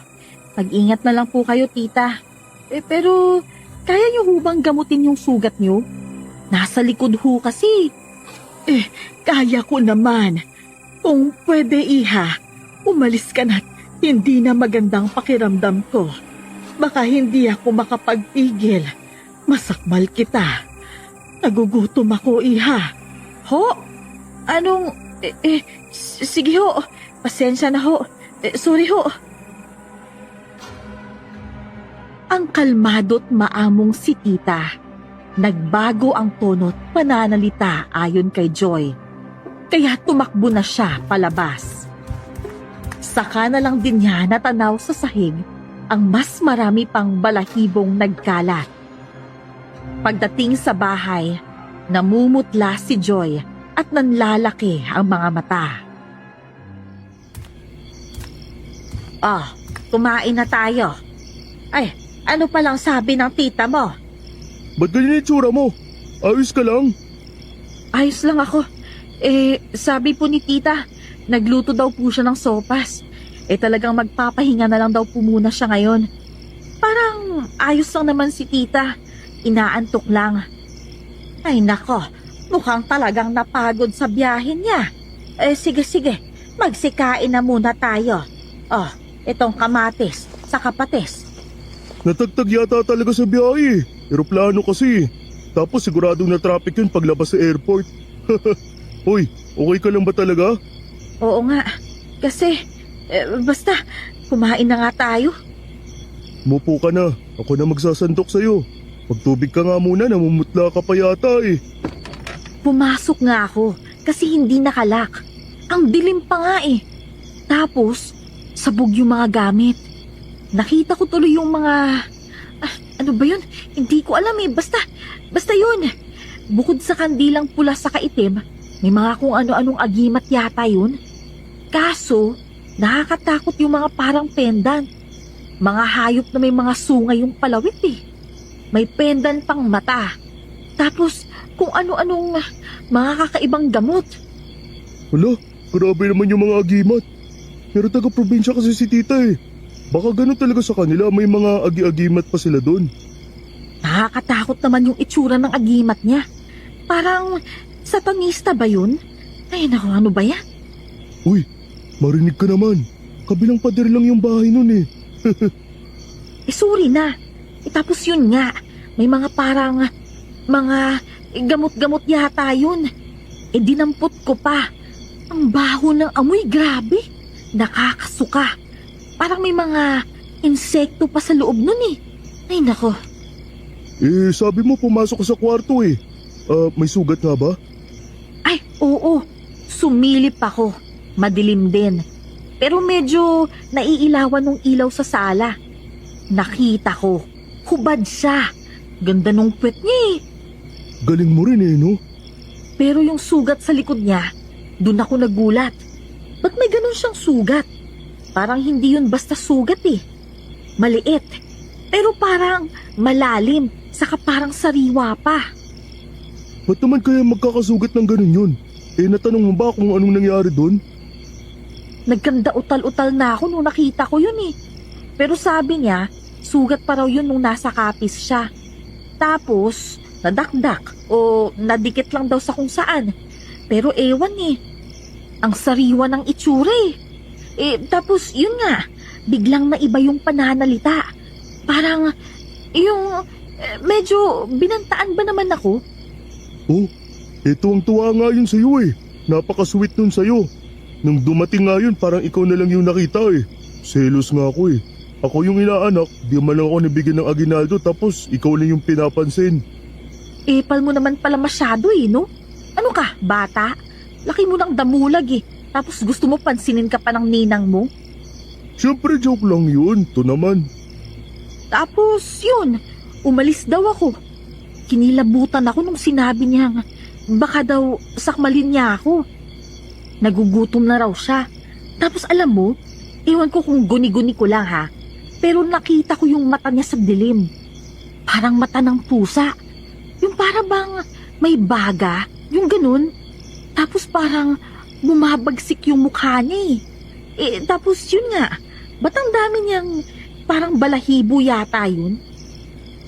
Mag-ingat na lang po kayo, tita. Pero, kaya niyo ho bang gamutin yung sugat niyo? Nasa likod ho kasi. Kaya ko naman. Kung pwede, Iha, umalis ka na't hindi na magandang pakiramdam ko. Baka hindi ako makapagpigil. Masakmal kita. Nagugutom ako, Iha. Ho? Anong... sige ho. Pasensya na ho. Sorry ho. Ang kalmado't maamong si tita. Nagbago ang tono't pananalita ayon kay Joy. Kaya tumakbo na siya palabas. Saka na lang din niya natanaw sa sahig ang mas marami pang balahibong nagkalat. Pagdating sa bahay, namumutla si Joy at nanlalaki ang mga mata. Kumain na tayo. Ano palang sabi ng tita mo? Ba't ganyan yung itsura mo? Ayos ka lang? Ayos lang ako. Sabi po ni tita, nagluto daw po siya ng sopas. Talagang magpapahinga na lang daw po muna siya ngayon. Parang ayos lang naman si tita. Inaantok lang. Ay nako, mukhang talagang napagod sa biyahe niya. Sige, magsikain na muna tayo. Itong kamatis sa kapatis. Natagtag yata talaga sa biyahe. Eroplano kasi. Tapos siguradong na traffic yun paglabas sa airport. Hoy, okay ka lang ba talaga? Oo nga, kasi basta kumain na nga tayo. Mupo ka na. Ako na magsasandok sa'yo. Magtubig ka nga muna, namumutla ka pa yata eh. Pumasok nga ako kasi hindi nakalak. Ang dilim pa nga eh. Tapos, sabog yung mga gamit. Nakita ko tuloy yung mga... ano ba yun? Hindi ko alam eh. Basta yun. Bukod sa kandilang pula sa kaitim, may mga kung ano-anong agimat yata yun. Kaso, nakakatakot yung mga parang pendant. Mga hayop na may mga sungay yung palawit eh. May pendant pang mata. Tapos, kung ano-anong mga kakaibang gamot. Hala, grabe naman yung mga agimat. Pero taga-probinsya kasi si tita eh. Baka ganun talaga sa kanila, may mga agi-agimat pa sila doon. Nakakatakot naman yung itsura ng agimat niya. Parang satanista ba yun? Ay naku, ano ba yan? Uy, marinig ka naman. Kabilang pader lang yung bahay nun eh. Sorry na. Tapos yun nga, may mga parang mga gamot-gamot yata yun. Dinampot ko pa. Ang baho ng amoy, grabe. Nakakasuka. Parang may mga insekto pa sa loob nun eh. Ay nako. Sabi mo pumasok ka sa kwarto eh. May sugat nga ba? Ay, oo. Sumilip ako. Madilim din. Pero medyo naiilawan ng ilaw sa sala. Nakita ko. Hubad siya. Ganda nung puwet niya eh. Galing mo rin eh, no? Pero yung sugat sa likod niya, dun ako nagulat. Ba't may ganun siyang sugat? Parang hindi yun basta sugat eh. Maliit. Pero parang malalim, saka parang sariwa pa. Ba't naman kaya magkakasugat ng ganun yun? Natanong mo ba kung anong nangyari doon? Nagkanda utal-utal na ako nung nakita ko yun eh. Pero sabi niya, sugat pa raw yun nung nasa Capiz siya. Tapos, nadakdak o nadikit lang daw sa kung saan. Pero ewan eh. Ang sariwa ng itsura eh. Tapos yun nga, biglang naiba yung pananalita. Parang, medyo binantaan ba naman ako? Oh, ito ang tuwa nga yun sa'yo eh. Napaka-sweet nun sa'yo. Nung dumating nga yun, parang ikaw na lang yung nakita eh. Selos nga ako eh. Ako yung inaanak, di man lang ako nabigyan ng aginaldo tapos ikaw lang yung pinapansin. Epal mo naman pala masyado eh, no? Ano ka, bata? Laki mo ng damulag eh. Tapos gusto mo pansinin ka pa ng ninang mo? Siyempre joke lang yun, to naman. Tapos yun, umalis daw ako. Kinilabutan ako nung sinabi niya baka daw sakmalin niya ako. Nagugutom na raw siya. Tapos alam mo, ewan ko kung guni-guni ko lang ha, pero nakita ko yung mata niya sa dilim. Parang mata ng pusa. Yung para bang may baga, yung ganun. Tapos parang bumabagsik yung mukha niya tapos yun nga, ba't ang dami niyang parang balahibo yata yun?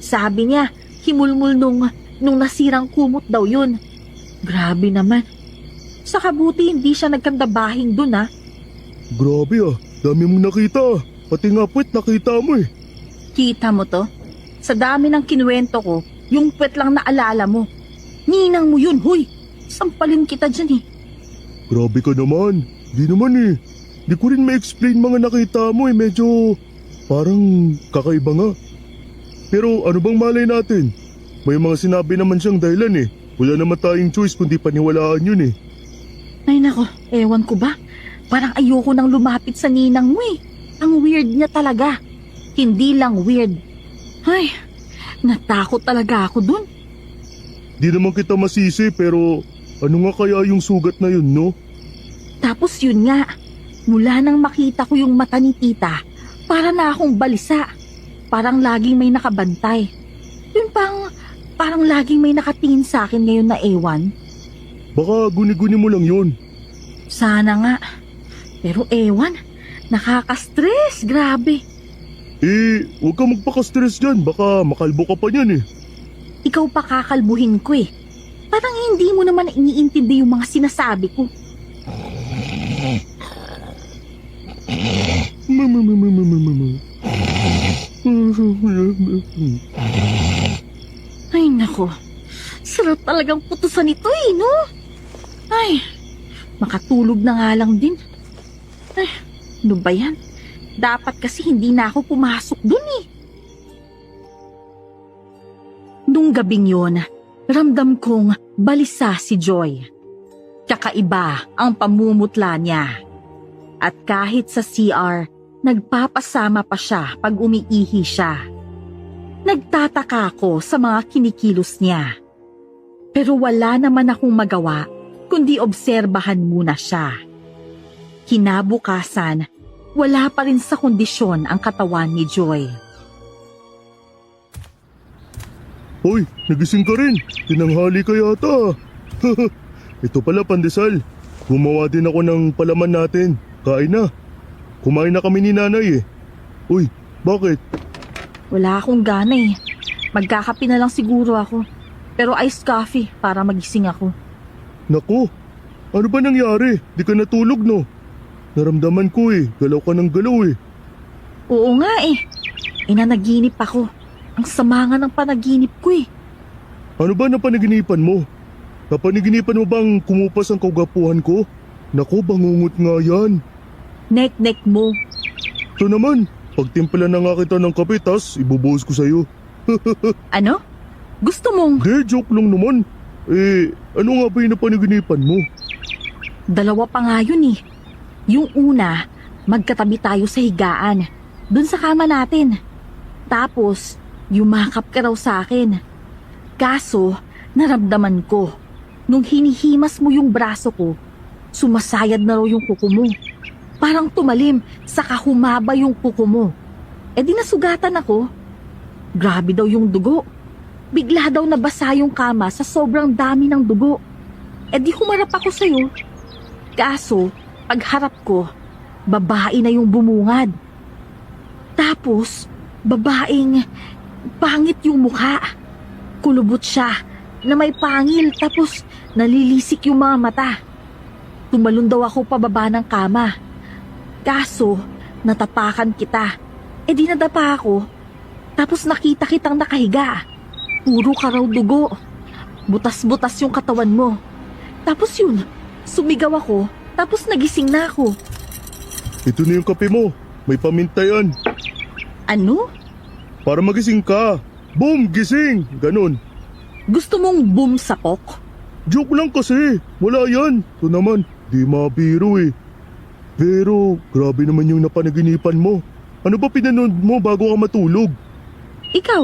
Sabi niya, himulmul nung nasirang kumot daw yun. Grabe naman. Sa kabuti hindi siya nagkandabahing dun ha. Grabe ah, dami mong nakita ah. Pati nga puwet nakita mo eh. Kita mo to? Sa dami ng kinuwento ko, yung puwet lang naalala mo. Ninang mo yun, huy! Sampalin kita dyan eh. Grabe ka naman. Di naman eh. Di ko rin ma-explain mga nakita mo eh. Medyo parang kakaiba nga. Pero ano bang malay natin? May mga sinabi naman siyang dahilan eh. Wala naman tayong choice kundi paniwalaan yun eh. Ay nako, ewan ko ba? Parang ayoko nang lumapit sa ninang mo eh. Ang weird niya talaga. Hindi lang weird. Ay, natakot talaga ako dun. Di naman kita masisi pero ano nga kaya yung sugat na yun no? Tapos yun nga, mula nang makita ko yung mata ni tita, para na akong balisa. Parang laging may nakabantay. Yun parang laging may nakatingin sa akin ngayon na ewan. Baka guni-guni mo lang yun. Sana nga. Pero ewan, nakaka-stress, grabe. Eh, huwag ka magpaka-stress dyan. Baka makalbo ka pa niyan eh. Ikaw pa kakalbuhin ko eh. Parang hindi mo naman iniintindi yung mga sinasabi ko. Ay nako, sarap talagang putusan ito eh, no? Ay, makatulog na nga lang din. Ay, ano ba yan? Dapat kasi hindi na ako pumasok dun eh. Nung gabing yun, ramdam kong balisa si Joy. Kakaiba ang pamumutla niya. At kahit sa CR, nagpapasama pa siya pag umiihi siya. Nagtataka ako sa mga kinikilos niya. Pero wala naman akong magawa kundi obserbahan muna siya. Kinabukasan, wala pa rin sa kondisyon ang katawan ni Joy. Hoy, nagising ka rin. Tinanghali ka yata. Ito pala pandesal. Gumawa din ako ng palaman natin. Kain na. Kumain na kami ni nanay eh. Uy, bakit? Wala akong gana eh. Magkakape na lang siguro ako. Pero iced coffee para magising ako. Naku, ano ba nangyari? Di ka natulog no? Naramdaman ko eh, galaw ka ng galaw eh. Oo nga eh. Inanaginip ako. Ang sama nga ng panaginip ko eh. Ano ba napanaginipan mo? Napanaginipan mo bang kumupas ang kagapuhan ko? Naku, bangungot nga yan. Nek-nek mo. Ito naman, pagtimpla na nga kita ng kape tas ibubuhos ko sa'yo. Ano? Gusto mong... De, joke lang naman. Eh, ano nga ba yung napanaginipan mo? Dalawa pa nga yun eh. Yung una, magkatabi tayo sa higaan. Dun sa kama natin. Tapos, yumakap ka raw sa akin. Kaso, naramdaman ko. Nung hinihimas mo yung braso ko, sumasayad na raw yung kuko mo. Parang tumalim, saka humaba yung kuko mo. E di nasugatan ako. Grabe daw yung dugo. Bigla daw nabasa yung kama sa sobrang dami ng dugo. E di humarap ako sa'yo. Kaso, pagharap ko, babae na yung bumungad. Tapos, babaeng pangit yung mukha. Kulubot siya na may pangil tapos nalilisik yung mga mata. Tumalon daw ako pababa ng kama. Kaso, natapakan kita. E di nadapa ako. Tapos nakita kitang nakahiga. Puro ka raw dugo. Butas-butas yung katawan mo. Tapos yun, sumigaw ako Tapos nagising na ako. Ito na yung kape mo. May paminta yan. Ano? Para magising ka. Boom! Gising! Ganon. Gusto mong bumsapok? Joke lang kasi. Wala yan. Ito naman, di mabiro eh. Pero, grabe naman yung napanaginipan mo. Ano ba pinanood mo bago ka matulog? Ikaw,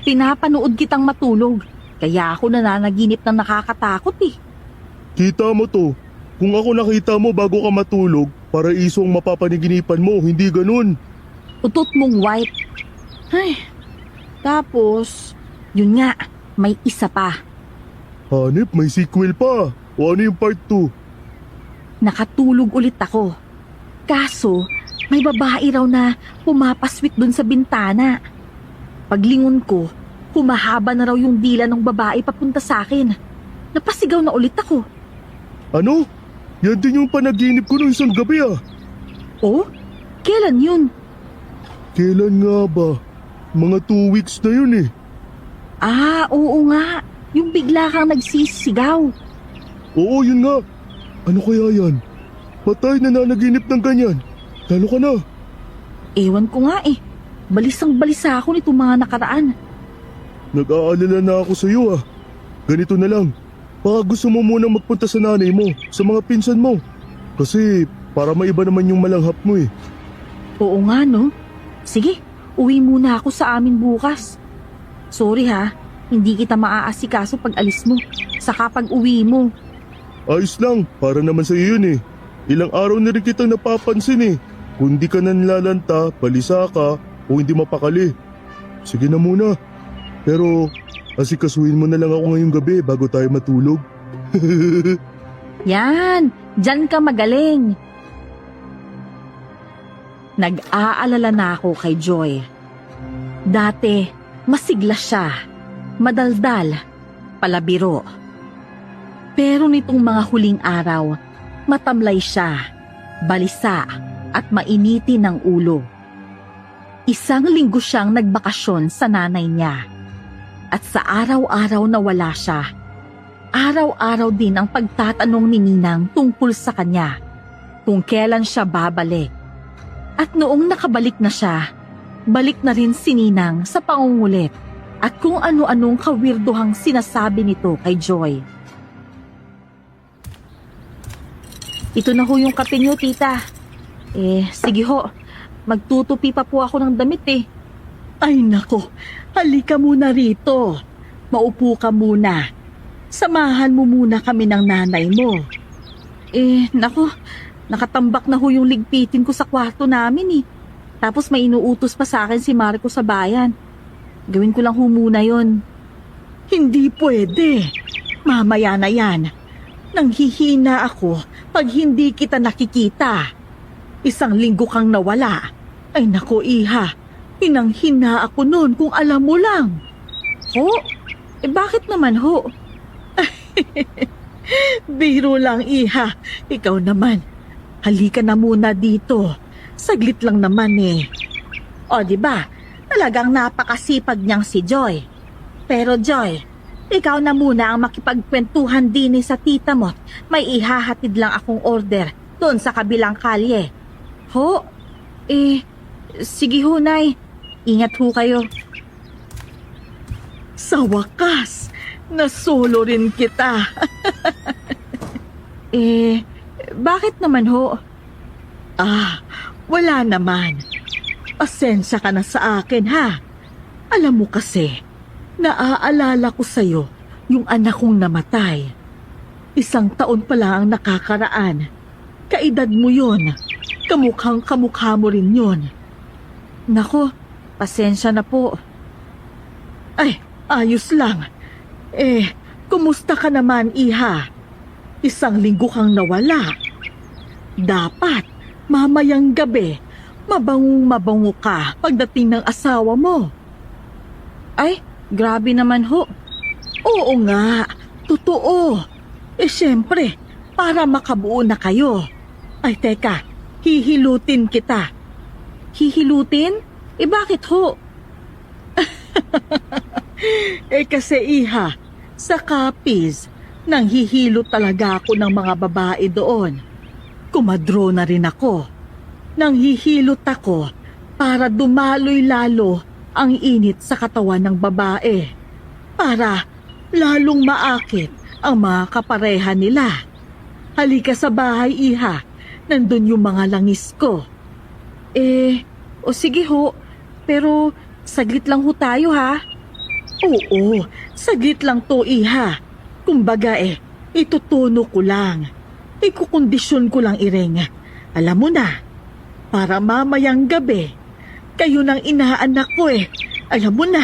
pinapanood kitang matulog. Kaya ako nananaginip ng nakakatakot eh. Kita mo to. Kung ako nakita mo bago ka matulog, paraiso ang mapapanaginipan mo, hindi ganun. Utot mong white. Ay, tapos, yun nga, may isa pa. Hanip, may sequel pa. O ano yung part 2? Nakatulog ulit ako. Kaso, may babae raw na pumapaswit dun sa bintana. Paglingon ko, humahaba na raw yung dila ng babae papunta sa akin. Napasigaw na ulit ako. Ano? Yan din yung panaginip ko nung isang gabi ah. Oh? Kailan yun? Kailan nga ba? Mga 2 weeks na yun eh. Ah, oo nga. Yung bigla kang nagsisigaw. Oo, yun nga. Ano kaya yan? Patay na nanaginip ng ganyan. Talo ka na. Ewan ko nga eh. Balisang balisa ako nitong mga nakaraan. Nag-aalala na ako sa iyo ah. Ganito na lang. Baka gusto mo munang magpunta sa nanay mo, sa mga pinsan mo. Kasi para maiba naman yung malanghap mo eh. Oo nga no. Sige, uwi muna ako sa amin bukas. Sorry ha, hindi kita maaasikaso pag alis mo. Saka pag uwi mo. Ayos lang, para naman sa iyo yun eh. Ilang araw na rin kitang napapansin eh. Kung di ka nanlalanta, balisa ka, o hindi mapakali. Sige na muna. Pero asikasuhin mo na lang ako ngayong gabi bago tayo matulog. Yan, dyan ka magaling. Nag-aalala na ako kay Joy. Dati, masigla siya, madaldal, palabiro. Pero nitong mga huling araw, matamlay siya, balisa at mainiti ng ulo. Isang linggo siyang nagbakasyon sa nanay niya. At sa araw-araw na wala siya, araw-araw din ang pagtatanong ni Ninang tungkol sa kanya, kung kailan siya babalik. At noong nakabalik na siya, balik na rin si Ninang sa pangungulit at kung ano-anong kawirdohang sinasabi nito kay Joy. Ito na ho yung kape niyo, tita. Sige ho, magtutupi pa po ako ng damit eh. Ay nako, halika muna rito. Maupo ka muna. Samahan mo muna kami ng nanay mo. Nako, nakatambak na ho yung ligpitin ko sa kwarto namin eh. Tapos may inuutos pa sa akin si Marco sa bayan. Gawin ko lang ho muna yun. Hindi pwede. Mamaya na yan. Nanghihina ako pag hindi kita nakikita. 1 linggo kang nawala. Ay nako, iha. Hinang-hina ako noon kung alam mo lang. Ho? Bakit naman ho? Biro lang, iha. Ikaw naman. Halika na muna dito. Saglit lang naman eh. O di ba? Talagang napakasipag niyang si Joy. Pero Joy, ikaw na muna ang makipagkwentuhan din sa tita mo. May ihahatid lang akong order doon sa kabilang kalye. Ho? Sige ho, Nay. Ingat ho kayo. Sa wakas, nasolo rin kita. Bakit naman ho? Wala naman. Pasensya ka na sa akin, ha? Alam mo kasi, naaalala ko sa'yo yung anak kong namatay. 1 taon pa lang ang nakakaraan. Kaedad mo yon. Kamukhang kamukha mo rin yon. Nako, pasensya na po. Ay, ayos lang. Kumusta ka naman, iha? 1 linggo kang nawala. Dapat, mamayang gabi, mabangong-mabango ka pagdating ng asawa mo. Ay, grabe naman ho. Oo nga, totoo. Siyempre, para makabuo na kayo. Ay, teka, hihilutin kita. Hihilutin? Bakit ho? Kasi iha, sa Capiz, nanghihilo talaga ako ng mga babae doon. kumadro na rin ako. Nanghihilot ako para dumaloy lalo ang init sa katawan ng babae. Para lalong maakit ang mga kapareha nila. Halika sa bahay, iha. Nandun yung mga langis ko. O sige ho, pero saglit lang ho tayo ha. Oo, saglit lang to, iha. Kumbaga itutuno ko lang. Ikukondisyon ko lang ireng. Alam mo na, para mamayang gabi, kayo nang inaanak ko Alam mo na.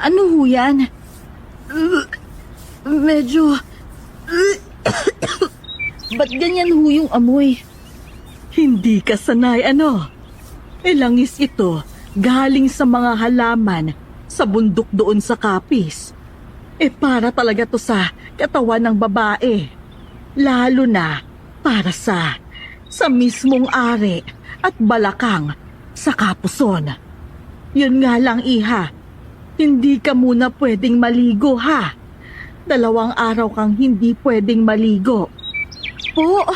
Ano ho yan? Medyo... Ba't ganyan ho yung amoy? Hindi ka sanay, ano? Langis ito galing sa mga halaman sa bundok doon sa Kapis. Para talaga to sa katawan ng babae. Lalo na para sa mismong ari at balakang sa kapuson. Yun nga lang, iha. Hindi ka muna pwedeng maligo, ha? 2 araw kang hindi pwedeng maligo. Po,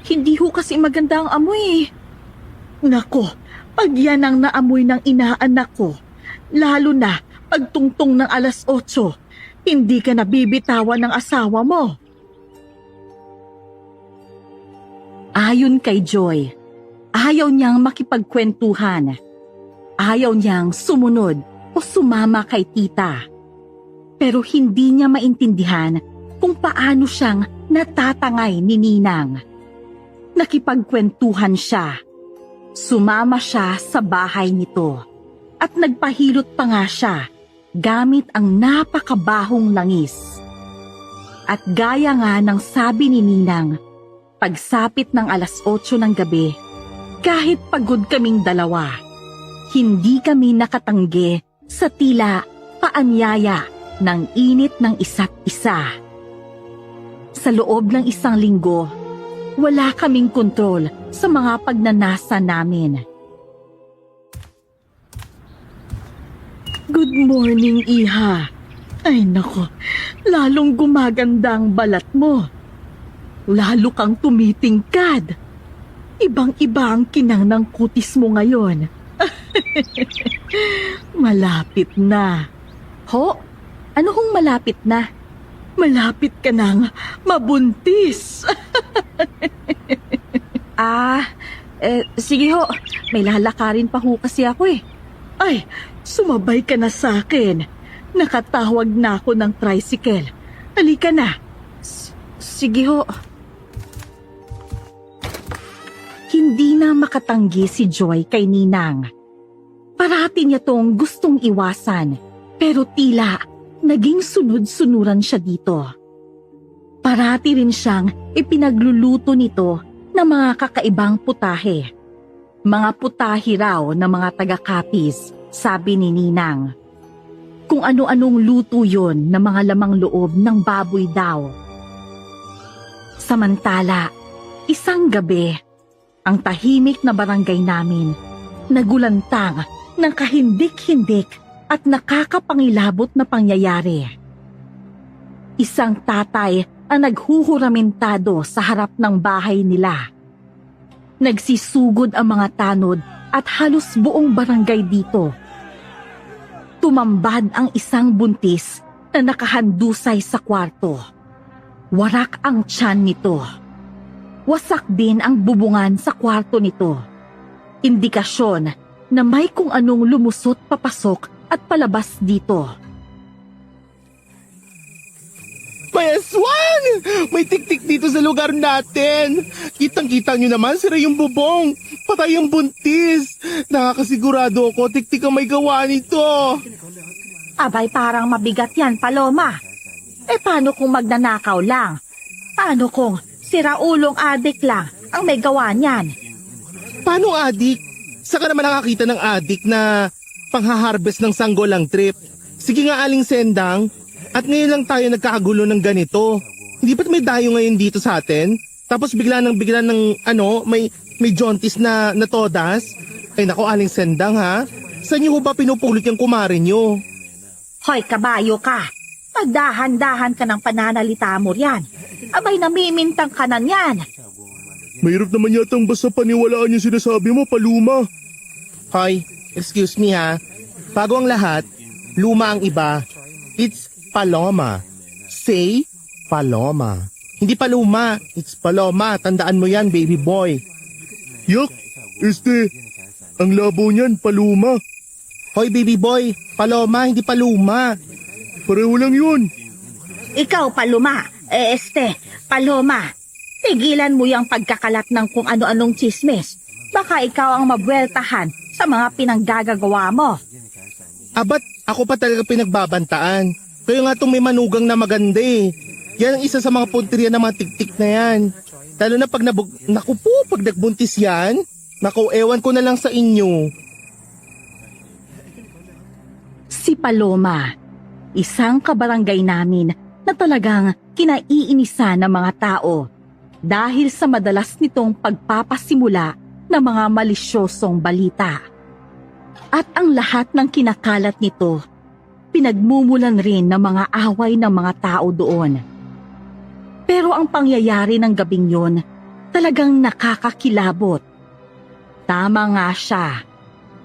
hindi ho kasi maganda ang amoy. Nako, pag yan ang naamoy ng inaanak ko, lalo na pagtungtong ng 8:00, hindi ka nabibitawan ng asawa mo. Ayon kay Joy, ayaw niyang makipagkwentuhan. Ayaw niyang sumunod o sumama kay tita. Pero hindi niya maintindihan kung paano siyang natatangay ni Ninang. Nakipagkwentuhan siya. Sumama siya sa bahay nito at nagpahilot pa nga siya gamit ang napakabahong langis. At gaya nga ng sabi ni Ninang, pagsapit ng 8:00 ng gabi, kahit pagod kaming dalawa, hindi kami nakatanggi sa tila paanyaya ng init ng isa't isa. Sa loob ng 1 linggo, wala kaming kontrol sa mga pagnanasa namin. Good morning, iha. Ay nako, lalong gumaganda ang balat mo. Lalo kang tumitingkad. Ibang-iba ang kinang ng kutis mo ngayon. Malapit na. Ho? Ano hong malapit na? Malapit ka nang mabuntis. Sige ho. May lalakarin pa ho kasi ako Ay, sumabay ka na sa akin. Nakatawag na ako ng tricycle. Halika na. Sige ho. Hindi na makatanggi si Joy kay Ninang. Parati niya tong gustong iwasan, pero tila naging sunod-sunuran siya dito. Parati rin siyang ipinagluluto nito ng mga kakaibang putahe. Mga putahe raw ng mga taga-Kapis, sabi ni Ninang. Kung ano-anong luto yon ng mga lamang loob ng baboy daw. Samantala, isang gabi, ang tahimik na barangay namin nagulantang ng kahindik-hindik at nakakapangilabot na pangyayari. Isang tatay ang naghuhuramentado sa harap ng bahay nila. Nagsisugod ang mga tanod at halos buong barangay dito. Tumambad ang isang buntis na nakahandusay sa kwarto. Warak ang tiyan nito. Wasak din ang bubungan sa kwarto nito. Indikasyon na may kung anong lumusot papasok at palabas dito. May aswang! May tiktik dito sa lugar natin. Kitang-kita nyo naman, sira yung bubong. Patay yung buntis. Nakakasigurado ako, tiktik ang may gawa nito. Abay, parang mabigat yan, Paloma. Paano kung magnanakaw lang? Paano kung siraulong adik lang ang may gawa niyan? Paano adik? Saka naman nakakita ng adik na panghaharvest ng sanggol ang trip. Sige nga, Aling Sendang. At ngayon lang tayo nagkakagulo ng ganito. Hindi ba't may dayo ngayon dito sa atin? Tapos bigla ng may jaundice na todas? Ay nako, Aling Sendang ha? Saan niyo ba pinupulot yung kumare niyo? Hoy, kabayo ka. Magdahan-dahan ka ng pananalita mo riyan. Abay, namimintang ka na niyan. Mahirap naman yatang basta paniwalaan yung sinasabi mo, Paluma. Hoy, excuse me ha. Bago ang lahat, luma ang iba. It's Paloma. Say, Paloma. Hindi Paluma, it's Paloma. Tandaan mo yan, baby boy. Yak, ang labo niyan, Paluma. Hoy, baby boy, Paloma, hindi Paluma. Pareho lang yun. Ikaw, Paloma. Paloma. Tigilan mo yung pagkakalat ng kung ano-anong chismis. Baka ikaw ang mabueltahan sa mga pinanggagawa mo. Abat, ako pa talaga pinagbabantaan. Kayo nga itong may manugang na maganda eh. Yan ang isa sa mga punteriya ng mga tiktik na yan. Lalo na pag naku po, pag nagbuntis yan, naku, ewan ko na lang sa inyo. Si Paloma, isang kabarangay namin na talagang kinaiinisa ng mga tao dahil sa madalas nitong pagpapasimula ng mga malisyosong balita. At ang lahat ng kinakalat nito, pinagmumulan rin ng mga away ng mga tao doon. Pero ang pangyayari ng gabing yun, talagang nakakakilabot. Tama nga siya.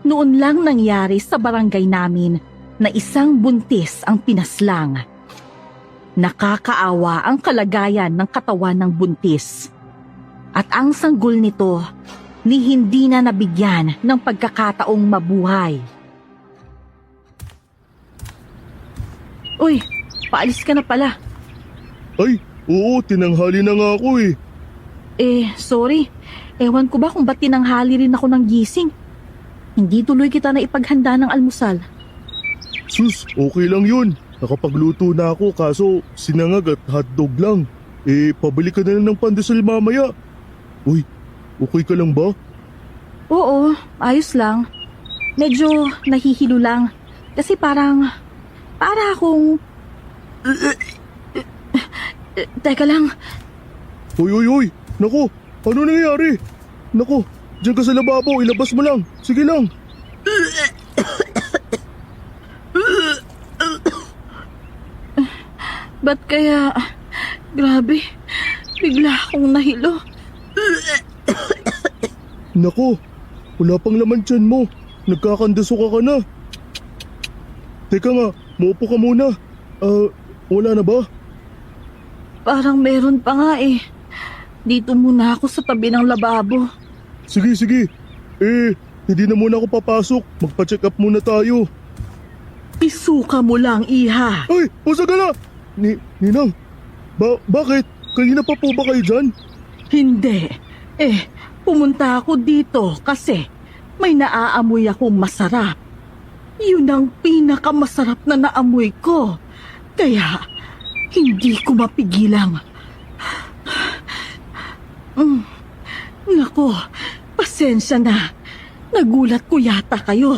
Noon lang nangyari sa barangay namin na isang buntis ang pinaslang. Nakakaawa ang kalagayan ng katawan ng buntis. At ang sanggol nito, ni hindi na nabigyan ng pagkakataong mabuhay. Uy, paalis ka na pala. Ay, oo, tinanghali na nga ako eh. Sorry. Ewan ko ba kung ba't tinanghali rin ako ng gising. Hindi tuloy kita na ipaghanda ng almusal. Sus, okay lang yun. Nakapagluto na ako kaso sinangag at hotdog lang. Pabalik ka na lang ng pandesal mamaya. Uy, okay ka lang ba? Oo, ayos lang. Medyo nahihilo lang. Kasi para akong... Teka lang. Uy. Naku, ano nangyayari? Naku, diyan ka sa lababo, ilabas mo lang. Sige lang. Ba't kaya... Grabe, bigla akong nahilo. Naku, wala pang laman tiyan mo. Nagkakandaso ka na. Teka nga, maupo ka muna. Wala na ba? Parang meron pa nga eh. Dito muna ako sa tabi ng lababo. Sige. Hindi na muna ako papasok. Magpa-check up muna tayo. Isuka mo lang, iha. Ay, pusa ka na! Ninang, bakit? Kanina pa po ba kayo dyan? Hindi. Pumunta ako dito kasi may naaamoy akong masarap. Yun ang pinakamasarap na naamoy ko. Kaya, hindi ko mapigilang. Nako, pasensya na. Nagulat ko yata kayo.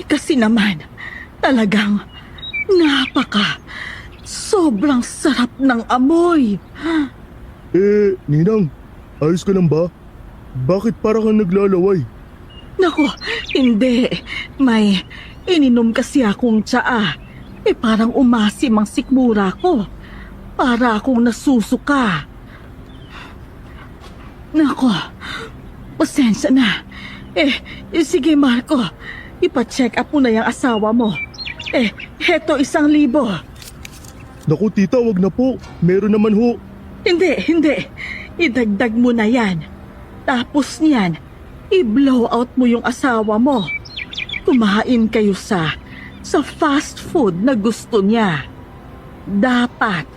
Kasi naman, talagang sobrang sarap ng amoy. Ninang, ayos ka lang ba? Bakit parang kang naglalaway? Nako, hindi. May ininom kasi akong tsaa. Parang umasim ang sikmura ko. Para akong nasusuka. Nako, pasensya na. Sige Marco, ipa-check up mo na yung asawa mo. Heto 1,000. Naku tita, wag na po. Meron naman ho. Hindi. Idagdag mo na yan. Tapos niyan, i-blow out mo yung asawa mo. Kumain kayo sa fast food na gusto niya. Dapat,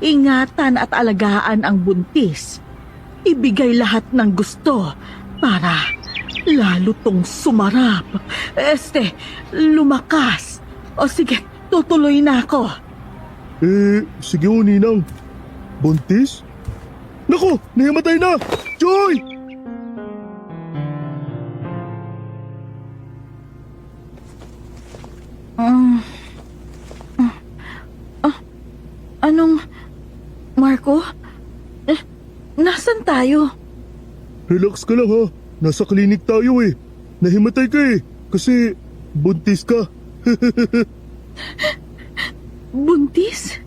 ingatan at alagaan ang buntis. Ibigay lahat ng gusto para lalo tong sumarap. Lumakas. O sige, tutuloy na ako. Sige ho, Ninang. Buntis? Naku, nahimatay na! Joy! Anong... Marco? Nasaan tayo? Relax ka lang ha. Nasa klinik tayo eh. Nahimatay ka eh. Kasi buntis ka. Buntis?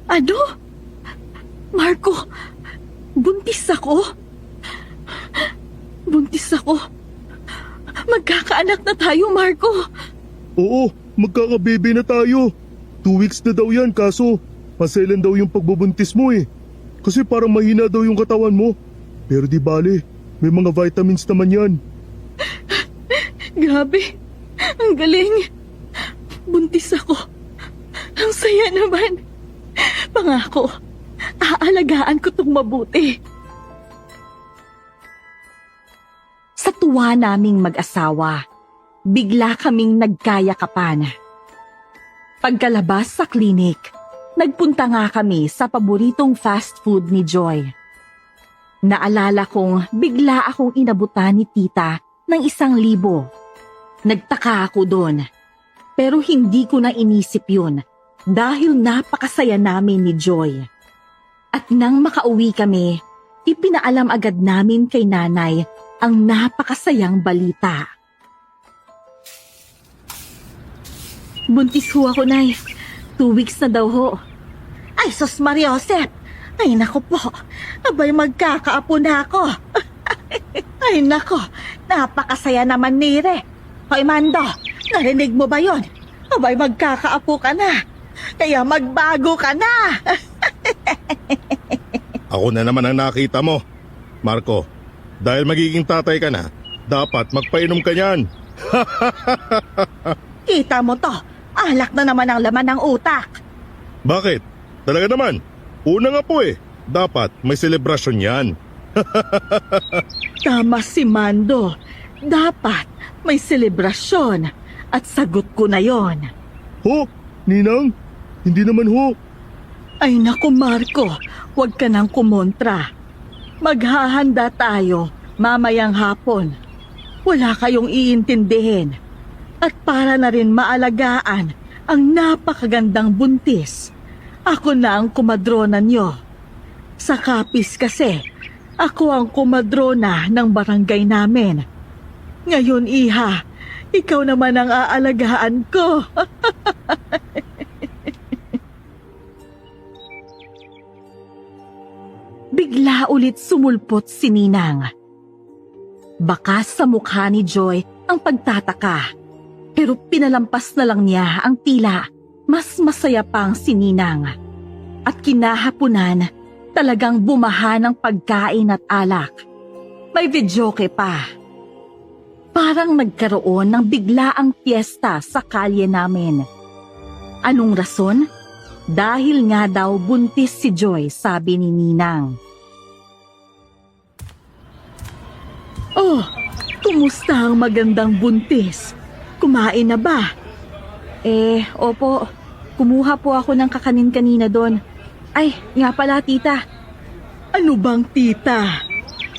Ano? Marco, buntis ako. Buntis ako. Magkakaanak na tayo, Marco. Oo, magkakabebe na tayo. 2 weeks na daw yan kaso maselan daw yung pagbubuntis mo eh. Kasi parang mahina daw yung katawan mo. Pero di bale, may mga vitamins naman yan. Grabe, ang galing. Buntis ako. Ang saya naman. Pangako, aalagaan ko tong mabuti. Sa tuwa naming mag-asawa, bigla kaming nagkayakapan. Pagkalabas sa klinik, nagpunta nga kami sa paboritong fast food ni Joy. Naalala kong bigla akong inabutan ni tita ng 1,000. Nagtaka ako doon. Pero hindi ko na inisip yun dahil napakasaya namin ni Joy. At nang makauwi kami, ipinaalam agad namin kay nanay ang napakasayang balita. Buntis ho ako, Nay. 2 weeks na daw ho. Ay, sus Mariosep! Ay, nako po. Abay, magkakaapo na ako. Ay, nako. Napakasaya naman, Nire. Hoy, Mando, narinig mo ba yon? Abay, magkakaapo ka na. Kaya magbago ka na. Ako na naman ang nakita mo. Marco, dahil magiging tatay ka na, dapat magpainom ka niyan. Kita mo to. Alak na naman ang laman ng utak. Bakit? Talaga naman. Una nga po eh. Dapat may selebrasyon yan. Tama si Mando. Dapat may selebrasyon. At sagot ko na yon. Ho? Ninang? Hindi naman ho. Ay naku, Marco, huwag ka nang kumontra. Maghahanda tayo mamayang hapon. Wala kayong iintindihin. At para na rin maalagaan ang napakagandang buntis, ako na ang kumadrona nyo. Sa Kapis kasi, ako ang kumadrona ng barangay namin. Ngayon, Iha, ikaw naman ang aalagaan ko. Bigla ulit sumulpot si Ninang. Bakas sa mukha ni Joy ang pagtataka. Pero pinalampas na lang niya ang tila. Mas masaya pang si Ninang. At kinahapunan, talagang bumaha ng pagkain at alak. May videoke pa. Parang nagkaroon ng biglaang piyesta sa kalye namin. Anong rason? Dahil nga daw buntis si Joy, sabi ni Ninang. Oh, kumusta ang magandang buntis? Kumain na ba? Opo. Kumuha po ako ng kakanin kanina doon. Ay, nga pala tita. Ano bang tita?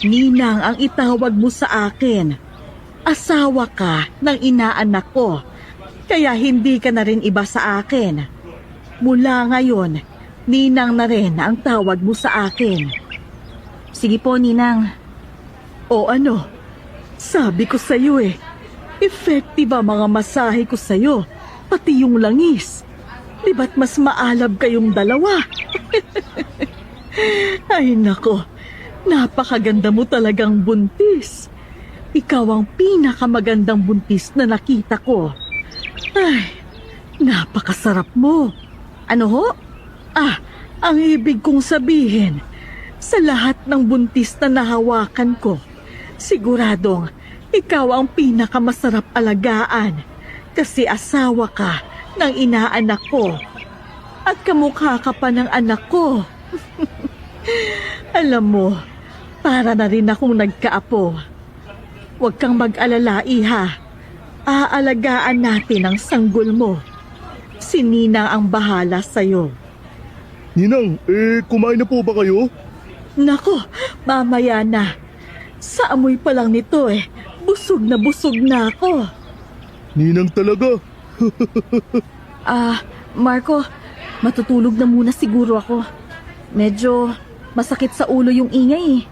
Ninang ang itawag mo sa akin. Asawa ka ng inaanak ko. Kaya hindi ka na rin iba sa akin. Mula ngayon, Ninang na rin ang tawag mo sa akin. Sige po, Ninang. O ano? Sabi ko sa'yo effective ang mga masahe ko sa'yo, pati yung langis. Di ba't mas maalab kayong dalawa? Ay nako, napakaganda mo talagang buntis. Ikaw ang pinakamagandang buntis na nakita ko. Ay, napakasarap mo. Ano ho? Ang ibig kong sabihin, sa lahat ng buntis na nahawakan ko, siguradong ikaw ang pinakamasarap alagaan kasi asawa ka ng inaanak ko at kamukha ka pa ng anak ko. Alam mo, para na rin akong nagkaapo. Huwag kang mag-alala, Iha. Aalagaan natin ang sanggol mo. Si Ninang ang bahala sa'yo. Ninang, kumain na po ba kayo? Nako, mamaya na. Sa amoy pa lang nito busog na ako. Ninang talaga. Marco, matutulog na muna siguro ako. Medyo masakit sa ulo yung ingay.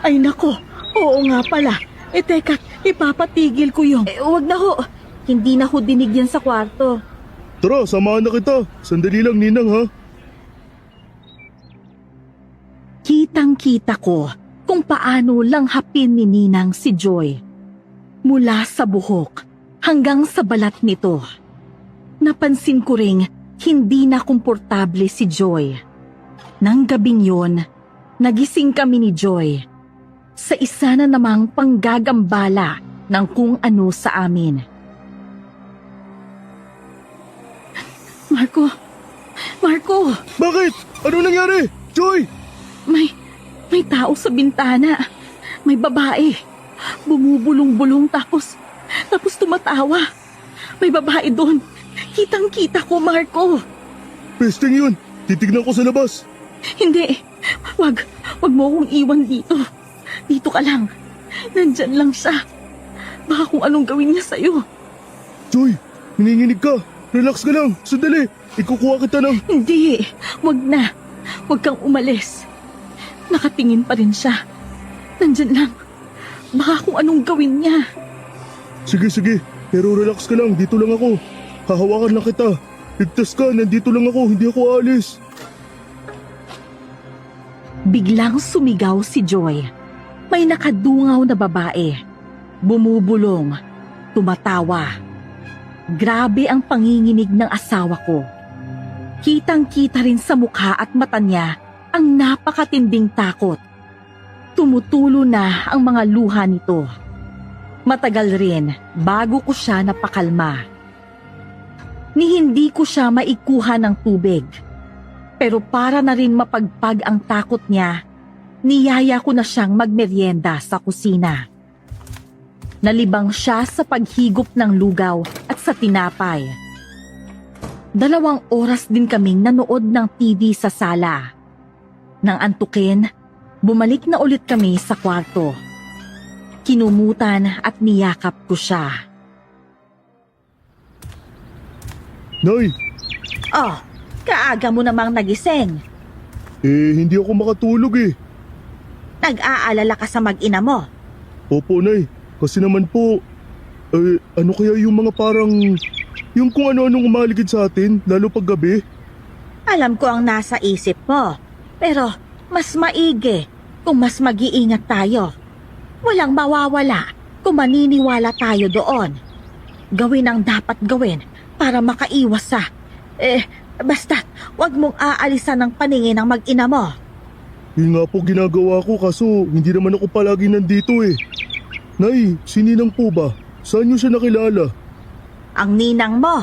Ay nako, oo nga pala. Teka, ipapatigil ko yung... Huwag na ho. Hindi na ho dinig yan sa kwarto. Tara, samahan na kita. Sandali lang, Ninang ha. Nakita ko kung paano langhapin ni Ninang si Joy. Mula sa buhok hanggang sa balat nito. Napansin ko ring hindi na komportable si Joy. Nang gabing yon, nagising kami ni Joy sa isa na namang panggagambala ng kung ano sa amin. Marco, Bakit? Ano nangyari? Joy! may tao sa bintana. May babae. Bumubulong-bulong tapos tumatawa. May babae doon. Kitang-kita ko, Marco. Pesting yun. Titignan ko sa labas. Hindi. Wag mo akong iwan dito. Dito ka lang. Nandyan lang siya. Baka kung anong gawin niya sa'yo. Joy, hininginig ka. Relax ka lang. Sandali. Ikukuha kita ng... Hindi. Wag na. Wag kang umalis. Nakatingin pa rin siya. Nandyan lang. Baka kung anong gawin niya. Sige. Pero relax ka lang. Dito lang ako. Hahawakan lang kita. Ligtas ka. Nandito lang ako. Hindi ako aalis. Biglang sumigaw si Joy. May nakadungaw na babae. Bumubulong. Tumatawa. Grabe ang panginginig ng asawa ko. Kitang-kita rin sa mukha at mata niya ang napakatinding takot. Tumutulo na ang mga luha nito. Matagal rin bago ko siya napakalma. Ni hindi ko siya maikuha ng tubig. Pero para na rin mapagpag ang takot niya, niyaya ko na siyang magmeryenda sa kusina. Nalibang siya sa paghigop ng lugaw at sa tinapay. 2 oras din kaming nanood ng TV sa sala. Nang antukin, bumalik na ulit kami sa kwarto. Kinumutan at niyakap ko siya. Nay, Oh, kaaga mo namang nagising. hindi ako makatulog eh. Nag-aalala ka sa mag-ina mo. Opo, Nay. Kasi naman po, ano kaya yung mga parang... Yung kung ano-anong umaligid sa atin, lalo pag gabi? Alam ko ang nasa isip mo. Pero mas maigi kung mas mag-iingat tayo. Walang mawawala kung maniniwala tayo doon. Gawin ang dapat gawin para makaiwas sa... basta wag mong aalisan ng paningin ng mag-ina mo. Yun nga po ginagawa ko kaso hindi naman ako palagi nandito eh. Nay, si Ninang po ba? Saan niyo siya nakilala? Ang ninang mo.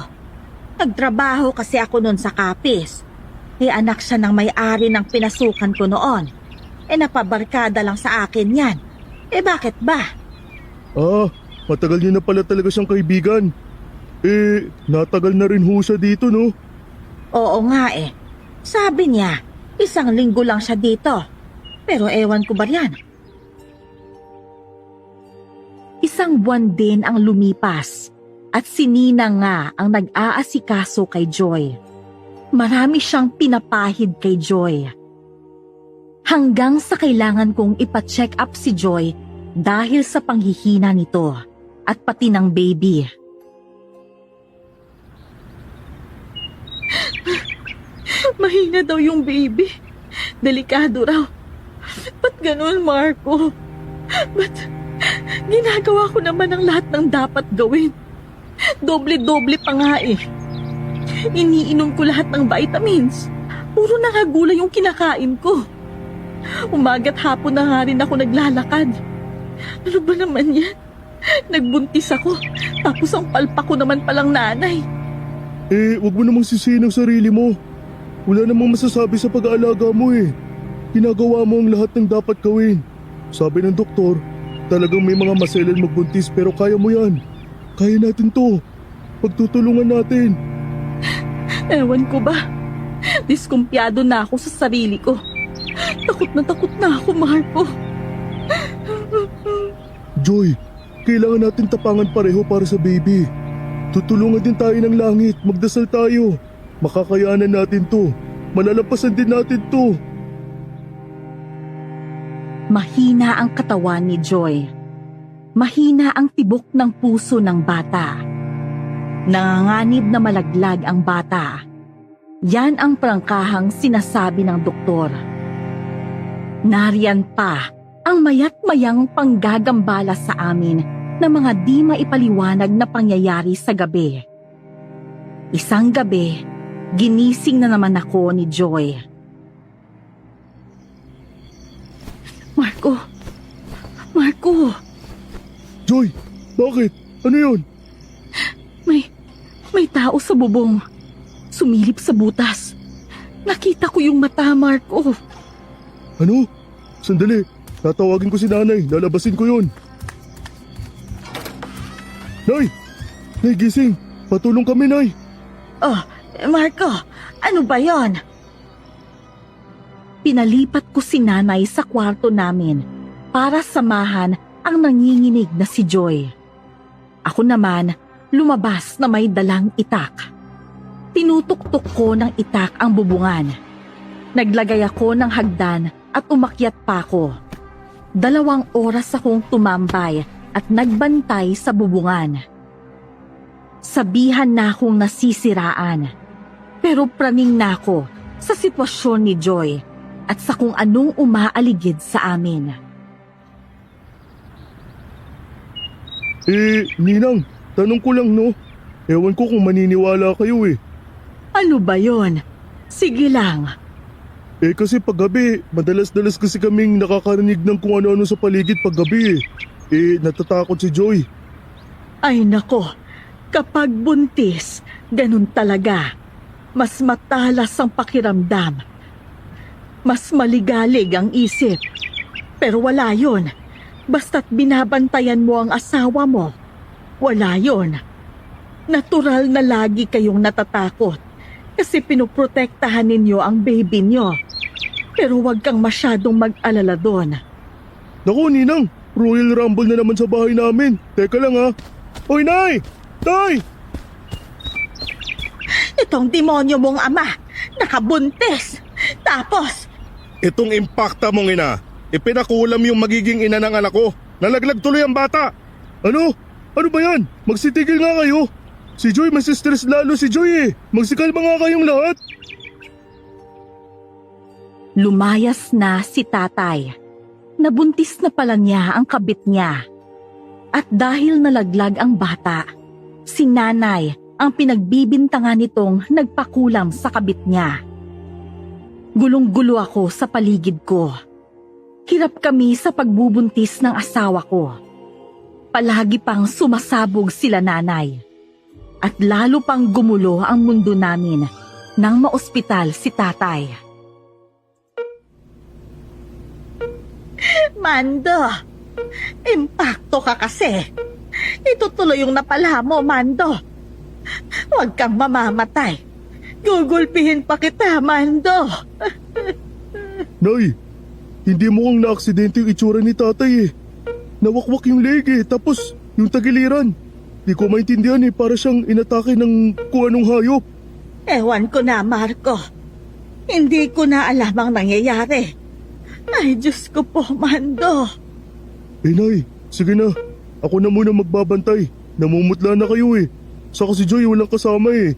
Nagtrabaho kasi ako noon sa kapis. Anak siya ng may-ari ng pinasukan ko noon. Napabarkada lang sa akin yan. Bakit ba? Ah, matagal niyo na pala talaga siyang kaibigan. Natagal na rin ho siya dito, no? Oo nga Sabi niya, 1 linggo lang siya dito. Pero ewan ko ba yan? 1 buwan din ang lumipas at si Nina nga ang nag-aasikaso kay Joy. Marami siyang pinapahid kay Joy. Hanggang sa kailangan kong ipa-check up si Joy dahil sa panghihina nito at pati ng baby. Mahina daw yung baby. Delikado raw. Ba't ganun, Marco? Ba't ginagawa ko naman ang lahat ng dapat gawin? Doble-doble pa nga Iniinom ko lahat ng vitamins. Puro na nga gulay yung kinakain ko. Umaga't hapon na nga rin ako naglalakad. Ano ba naman yan? Nagbuntis ako, tapos ang palpa ko naman palang nanay. Wag mo namang sisihin ang sarili mo. Wala namang masasabi sa pag-aalaga mo eh. Ginagawa mo ang lahat ng dapat gawin. Sabi ng doktor, talagang may mga maselan magbuntis pero kaya mo yan. Kaya natin to. Pagtutulungan natin. Ewan ko ba? Diskumpiyado na ako sa sarili ko. Takot na ako, Marco. Joy, kailangan natin tapangan pareho para sa baby. Tutulungan din tayo ng langit. Magdasal tayo. Makakayanan natin to. Malalampasan din natin to. Mahina ang katawan ni Joy. Mahina ang tibok ng puso ng bata. Nanganganib na malaglag ang bata. Yan ang prangkahang sinasabi ng doktor. Nariyan pa ang mayat-mayang panggagambala sa amin ng mga di maipaliwanag na pangyayari sa gabi. Isang gabi, ginising na naman ako ni Joy. Marco, Joy, bakit? Ano yun? may tao sa bubong. Sumilip sa butas. Nakita ko yung mata, Marco. Ano? Sandali, tatawagin ko si nanay. Lalabasin ko yun. Nay! Nay, gising. Patulong kami, Nay. Oh, Marco, ano ba yon? Pinalipat ko si nanay sa kwarto namin para samahan ang nanginginig na si Joy. Ako naman, lumabas na may dalang itak. Tinutuktok ko ng itak ang bubungan. Naglagay ako ng hagdan at umakyat pa ako. 2 oras akong tumambay at nagbantay sa bubungan. Sabihan na akong nasisiraan. Pero praning na ako sa sitwasyon ni Joy at sa kung anong umaaligid sa amin. Ninang, tanong ko lang, no? Ewan ko kung maniniwala kayo eh. Ano ba yon? Sige lang. Kasi paggabi, madalas-dalas kasi kaming nakakarinig ng kung ano-ano sa paligid paggabi eh. Natatakot si Joy. Ay nako, kapag buntis, ganun talaga. Mas matalas ang pakiramdam. Mas maligalig ang isip. Pero wala yon. Basta't binabantayan mo ang asawa mo. Wala yon. Natural na lagi kayong natatakot kasi pinoprotektahan ninyo ang baby nyo. Pero huwag kang masyadong mag-alala doon. Naku, Ninang, Royal Rumble na naman sa bahay namin. Teka lang ha. Hoy, Nay! Nay! Itong demonyo mong ama, nakabuntis. Tapos, Itong impacta mong ina, ipinakulam yung magiging ina ng anak ko. Nalaglag tuloy ang bata. Ano? Ano ba yan? Magsitigil nga kayo. Si Joy, masistress lalo si Joy eh. Magsikalma nga kayong lahat. Lumayas na si tatay. Nabuntis na pala niya ang kabit niya. At dahil nalaglag ang bata, si nanay ang pinagbibintangan nitong nagpakulam sa kabit niya. Gulong-gulo ako sa paligid ko. Hirap kami sa pagbubuntis ng asawa ko. Palagi pang sumasabog sila nanay. At lalo pang gumulo ang mundo namin nang maospital si tatay. Mando, impacto ka kasi. Itutuloy yung napala mo, Mando. Huwag kang mamamatay. Gugulpihin pa kita, Mando. Nay, hindi mo kang naaksidente yung itsura ni tatay eh. Nawakwak yung leg eh, tapos yung tagiliran. Di ko maintindihan eh, para siyang inatake ng kung anong hayop. Ewan ko na, Marco. Hindi ko na alam ang nangyayari. Ay, Diyos ko po, Mando. Nay, sige na. Ako na muna magbabantay. Namumutla na kayo eh. Saka si Joy walang kasama eh.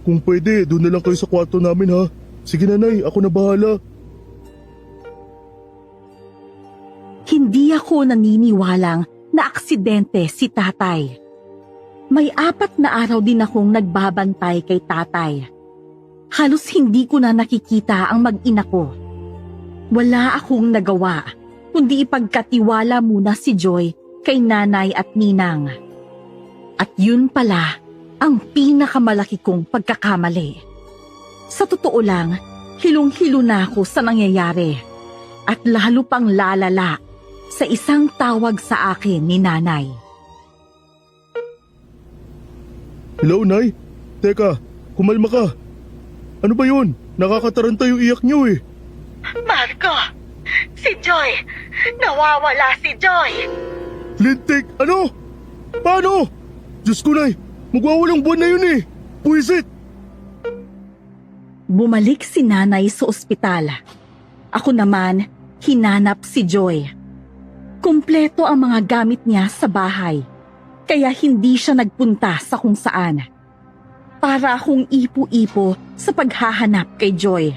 Kung pwede, doon na lang kayo sa kwarto namin ha. Sige na, Nay, ako na bahala. Hindi ako naniniwalang na aksidente si tatay. May 4 na araw din akong nagbabantay kay tatay. Halos hindi ko na nakikita ang mag-ina ko. Wala akong nagawa, kundi ipagkatiwala muna si Joy kay nanay at ninang. At yun pala ang pinakamalaki kong pagkakamali. Sa totoo lang, hilong-hilo na ako sa nangyayari at lalo pang lalala sa isang tawag sa akin ni nanay. Hello, Nay? Teka, kumalma ka. Ano ba yun? Nakakataranta yung iyak niyo eh. Marco, si Joy. Nawawala si Joy. Lintik, ano? Paano? Diyos ko, Nay, magwawalang buwan na yun eh. Puwisit! Bumalik si nanay sa ospital. Ako naman, hinanap si Joy. Kumpleto ang mga gamit niya sa bahay, kaya hindi siya nagpunta sa kung saan. Para akong ipo-ipo sa paghahanap kay Joy.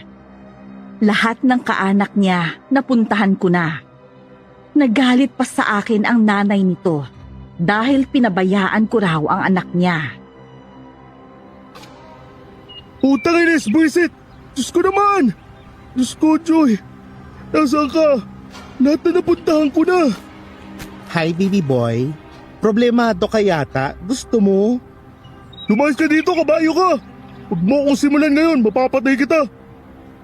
Lahat ng kaanak niya napuntahan ko na. Nagalit pa sa akin ang nanay nito dahil pinabayaan ko raw ang anak niya. Putang inis, buwisit! Diyos ko naman! Diyos ko, Joy! Nasaan ka? Lahat na napuntahan ko na! Hi, baby boy. Problemado ka yata? Gusto mo? Lumayas ka dito, kabayo ka! Huwag mo akong simulan ngayon, mapapatay kita!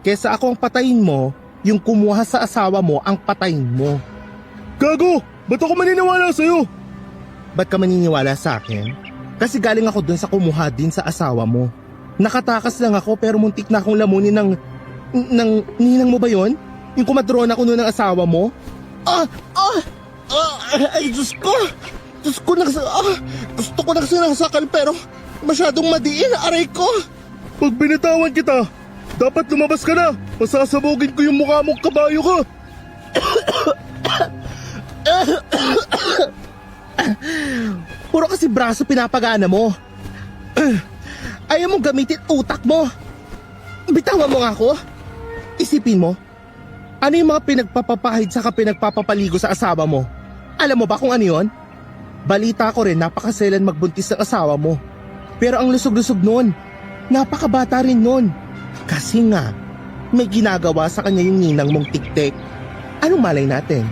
Kesa ako ang patayin mo, yung kumuha sa asawa mo ang patayin mo. Gago! Ba't ako maniniwala sa'yo? Ba't ka maniniwala sa akin? Kasi galing ako dun sa kumuha din sa asawa mo. Nakatakas lang ako pero muntik na akong lamunin ng ninang mo ba yon? Yung kumadrona ko noon ng asawa mo? Ay, Diyos ko! Diyos ko, gusto ko nagsinasakal pero masyadong madiin, aray ko! Pag binitawan kita, dapat lumabas ka na! Masasabugin ko yung mukha mong kabayo ka! Puro kasi braso pinapagana mo. Ayaw mong gamitin utak mo. Bitawan mo nga ako. Isipin mo, ano yung mga pinagpapapahid sa pinagpapapaligo sa asawa mo? Alam mo ba kung ano yun? Balita ko rin napakaselan magbuntis ng asawa mo. Pero ang lusog-lusog nun, napakabata rin nun. Kasi nga, may ginagawa sa kanya yung ninang mong tiktik. Anong malay natin?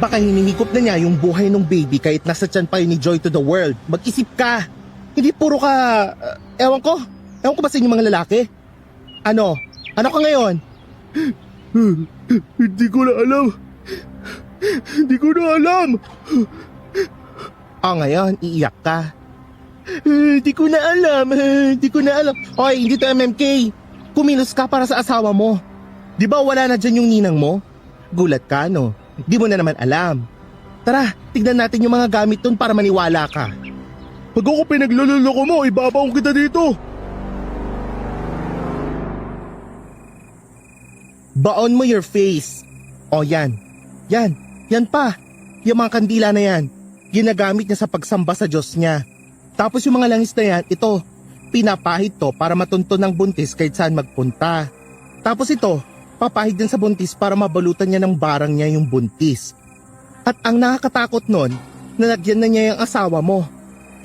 Baka hinihikop na niya yung buhay ng baby kahit nasa tiyan pa yun ni Joy to the world. Mag-isip ka. Hindi puro ka, ewan ko ba sa inyong mga lalaki? Ano ka ngayon? Hindi ko na alam. Hindi ko na alam. Ngayon, iiyak ka. Hindi ko na alam. Hoy, hindi to MMK. Kumilos ka para sa asawa mo. Di ba wala na dyan yung ninang mo? Gulat ka, no? Di mo na naman alam. Tara, tignan natin yung mga gamit dun para maniwala ka. Pag ako pinaglululoko mo, ibabaw kita dito. Baon mo your face. O yan. Yan pa. Yung mga kandila na yan, ginagamit niya sa pagsamba sa Diyos niya. Tapos yung mga langis na yan, ito, pinapahid to para matunton ng buntis kahit saan magpunta. Tapos ito, papahid din sa buntis para mabalutan niya ng barang niya yung buntis. At ang nakakatakot nun, nalagyan na niya yung asawa mo.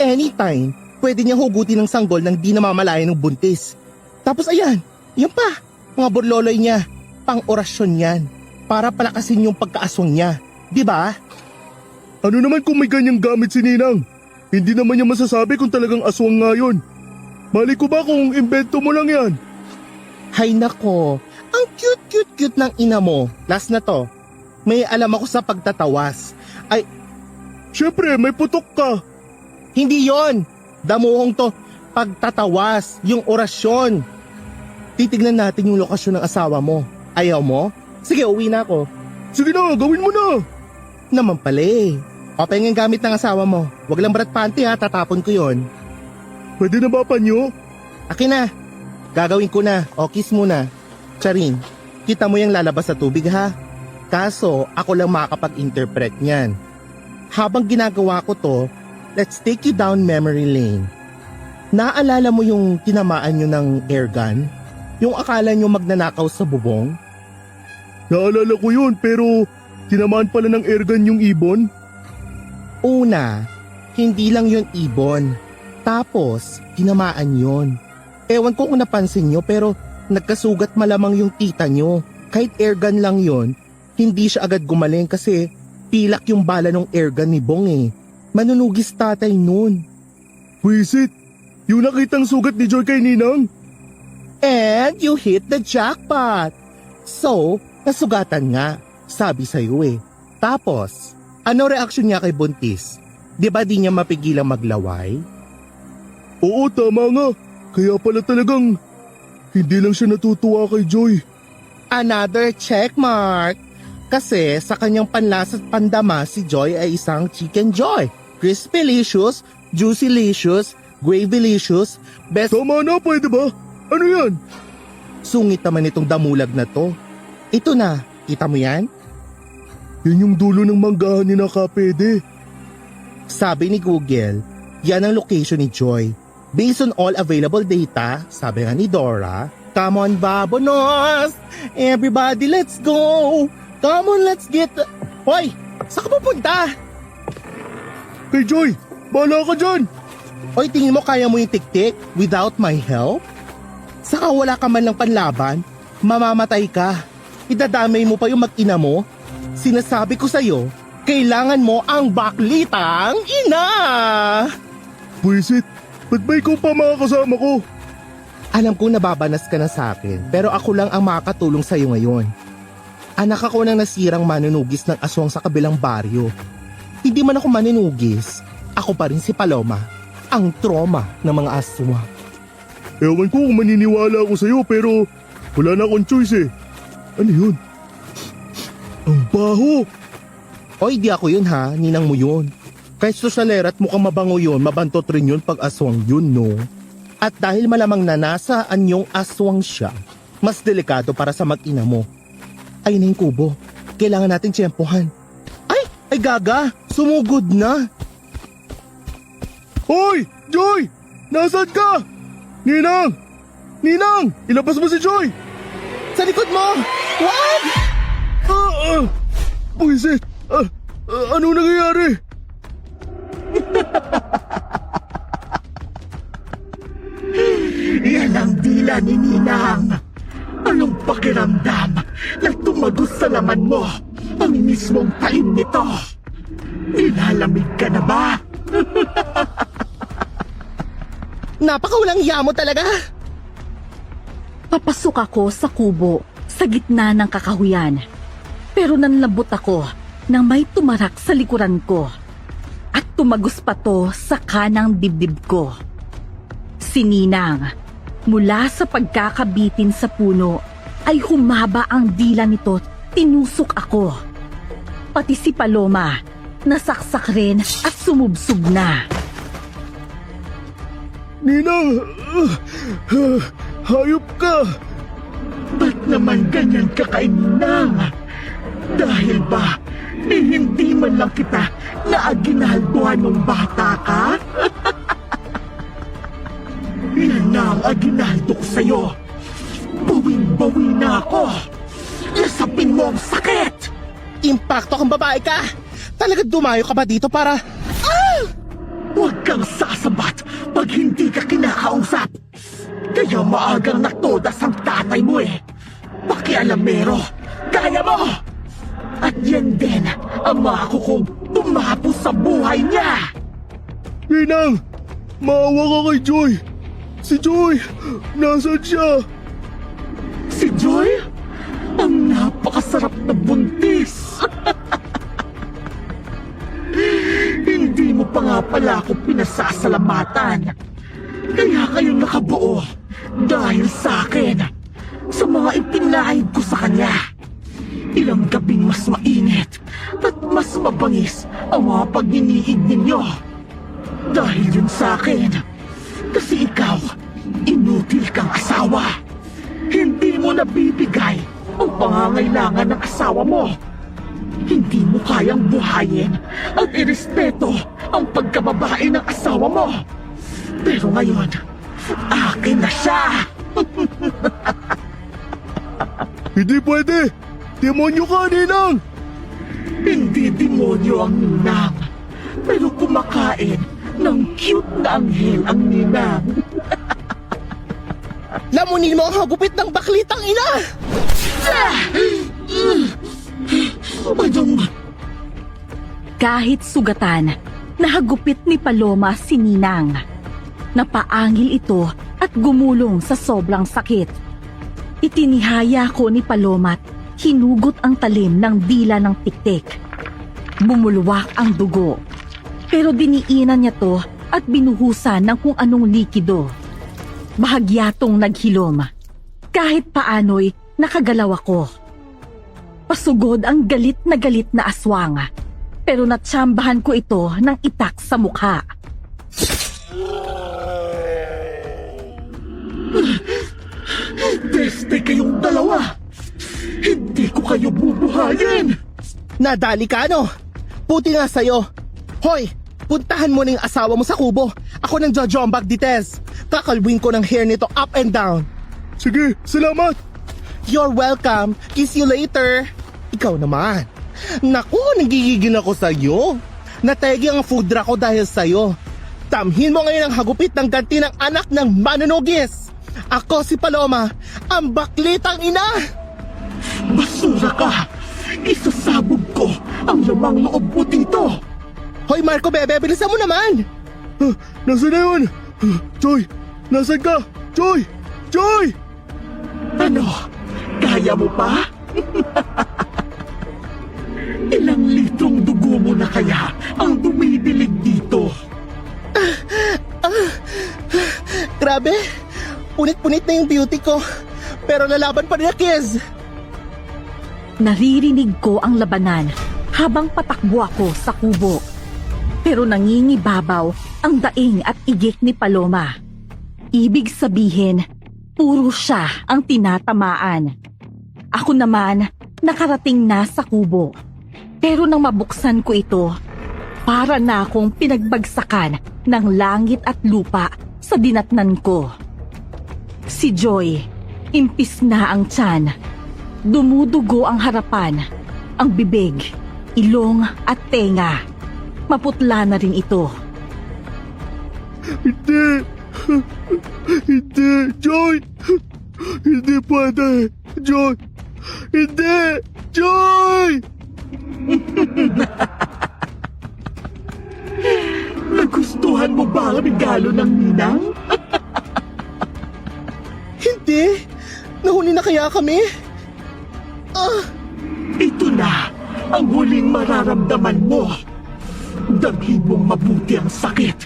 Anytime, pwede niya hugutin ng sanggol nang di namamalayan ng buntis. Tapos ayan, yan pa, mga burloloy niya, pang orasyon yan, para palakasin yung pagkaaswang niya. Di ba? Ano naman kung may ganyang gamit si Ninang? Hindi naman niya masasabi kung talagang aswang nga yun. Mali ko ba kung imbento mo lang yan? Hay nako, ang cute ng ina mo. Last na to, may alam ako sa pagtatawas. Ay, Siyempre, may putok ka. hindi yon. Damuhong to, pagtatawas, yung orasyon. Titignan natin yung lokasyon ng asawa mo. Ayaw mo? Sige, uwi na ako. Sige na, gawin mo na. Naman pala eh. O, pahingin gamit ng asawa mo. Wag lang brat panty ha, tatapon ko yon. Pwede na ba panyo? Akin na. Gagawin ko na. O, kiss muna. Charin, kita mo yung lalabas sa tubig ha? Kaso, ako lang makakapag-interpret niyan. Habang ginagawa ko to, let's take you down memory lane. Naaalala mo yung tinamaan nyo ng airgun? Yung akala nyo magnanakaw sa bubong? Naalala ko yun, pero tinamaan pala ng airgun yung ibon. Una, hindi lang yun ibon. Tapos, tinamaan yun. Ewan ko kung napansin nyo pero nagkasugat malamang yung tita nyo. Kahit airgun lang yun, hindi siya agad gumaling kasi pilak yung bala ng airgun ni Bong eh. Manunugis tatay nun. Wisit, yung nakitang sugat ni Joy kay Ninang. And you hit the jackpot. So, nasugatan nga. Sabi sa'yo eh. Tapos, ano reaksyon niya kay Buntis? Di ba di niya mapigilang maglaway? Oo, tama nga. Kaya pala talagang hindi lang siya natutuwa kay Joy. Another check mark. Kasi sa kanyang panlasa at pandama, si Joy ay isang chicken joy. Crispy-licious, juicy-licious, gravy-licious, best... Tama na, pwede ba? Ano yan? Sungit naman itong damulag na to. Ito na, kita mo yan? Yan yung dulo ng manggahan ni Nakapede. Sabi ni Google, yan ang location ni Joy. Based on all available data, sabi nga ni Dora, Come on, babonos! Everybody, let's go! Come on, let's get... Hoy! Saan ka pupunta? Kay Joy, bahala ka dyan. Hoy, tingin mo kaya mo yung tik-tik without my help? Saka wala ka man lang panlaban, mamamatay ka. Idadamay mo pa yung mag-ina mo? Sinasabi ko sa'yo, kailangan mo ang baklitang ina! Buisit, ba't ba ikaw pa mga kasama ko? Alam kong nababanas ka na sa akin, pero ako lang ang makakatulong sa'yo ngayon. Anak ako ng nasirang manunugis ng aswang sa kabilang baryo. Hindi man ako manunugis, ako pa rin si Paloma, ang trauma ng mga aswang. Ewan ko kung maniniwala ako sa'yo pero wala na akong choice eh. Ano yun? Ang baho! Oy, di ako yun ha, ninang mo yun. Kahit sosyalera at mukhang mabango yun, mabantot rin yun pag aswang yun, no? At dahil malamang na nasa anyong aswang siya, mas delikado para sa mag-ina mo. Ayun na yung kubo. Kailangan natin tiyempohan. Ay gaga! Sumugod na! Hoy! Joy! Nasaan ka? Ninang! Ninang! Ilabas mo si Joy! Sa likod mo! What? Buisit! Ano nangyayari? Yan ang dila ni Ninang. Anong pakiramdam na tumagos sa laman mo ang mismong talim nito? Nilalamig ka na ba? Napakawalang hiya mo talaga! Papasok ako sa kubo sa gitna ng kakahuyan. Pero nanlabot ako nang may tumarak sa likuran ko. At tumagos pa to sa kanang dibdib ko. Si Ninang, mula sa pagkakabitin sa puno, ay humaba ang dila nito, tinusok ako. Pati si Paloma, nasaksak rin at sumubsog na. Ninang! Hayop ka! Ba't naman ganyan ka kay Ninang? Dahil ba, hindi man lang kita naaginalduhan nung bata ka? Yan na ang aginaldo ko sa'yo. Bawing-bawi na ako. Lasapin mo ang sakit! Impacto kang babae ka! Talaga dumayo ka ba dito para... Huwag kang sasabat pag hindi ka kinakausap. Kaya maagang natodas ang tatay mo eh. Pakialamero, kaya mo! At yan din ang mako kong tumapos sa buhay niya. Ninang! Maawa ka kay Joy! Si Joy! Nasaan siya? Si Joy? Ang napakasarap na buntis. Hindi mo pa nga pala ako pinasasalamatan. Kaya kayo nakabuo dahil sa akin, sa mga ipinahid ko sa kanya. Ilang gabing mas mainit at mas mabangis ang mga pag-iniig ninyo. Dahil yun sa akin, kasi ikaw, inutil kang asawa. Hindi mo nabibigay ang pangangailangan ng asawa mo. Hindi mo kayang buhayin at irespeto ang pagkababae ng asawa mo. Pero ngayon, akin na siya. Hindi pwede! Demonyo ka, Ninang! Hindi demonyo ang Ninang, pero kumakain ng cute na anghel ang Ninang. Lamunin mo ang hagupit ng baklitang ina! Kahit sugatan, nahagupit ni Paloma si Ninang. Napaangil ito at gumulong sa sobrang sakit. Itinihaya ko ni Paloma at hinugot ang talim ng dila ng tiktik. Bumulwak ang dugo. Pero diniinan niya to at binuhusan ng kung anong likido. Bahagyatong naghilom. Kahit paano'y nakagalaw ako. Pasugod ang galit na aswang. Pero natsambahan ko ito ng itak sa mukha. Deste kayong dalawa! Hindi ko kayo bubuhayin! Nadali ka ano? Puti nga sa'yo. Hoy, puntahan mo na yung asawa mo sa kubo. Ako nang jojombag dites. Kakalwin ko ng hair nito up and down. Sige, salamat! You're welcome. Kiss you later. Ikaw naman. Naku, nagigigil ako sa'yo. Nategi ang food ko dahil sa'yo. Tamhin mo ngayon ang hagupit ng ganti ng anak ng manunugis. Ako si Paloma, ang baklitang ina. Basura ka! Isasabog ko ang lamang loob mo dito! Hoy Marco bebe, bilisan mo naman. Nasaan na yun? Joy! Nasaan ka? Joy! Joy! Ano? Kaya mo pa? Ilang litrong dugo mo na kaya ang dumidilig dito? Grabe, punit-punit na yung beauty ko. Pero lalaban pa rin na, Kiz. Naririnig ko ang labanan habang patakbo ako sa kubo. Pero nangingibabaw ang daing at igik ni Paloma. Ibig sabihin, puro siya ang tinatamaan. Ako naman, nakarating na sa kubo. Pero nang mabuksan ko ito, para na akong pinagbagsakan ng langit at lupa sa dinatnan ko. Si Joy, impis na ang tiyan. Dumudugo ang harapan, ang bibig, ilong at tenga. Maputla na rin ito. Hindi! Hindi! Joy! Hindi pwede! Joy! Hindi! Joy! Nagustuhan mo ba ang regalo ng ninang? Hindi. Nahuli na kaya kami? Ito na ang huling mararamdaman mo. Damhin mong mabuti ang sakit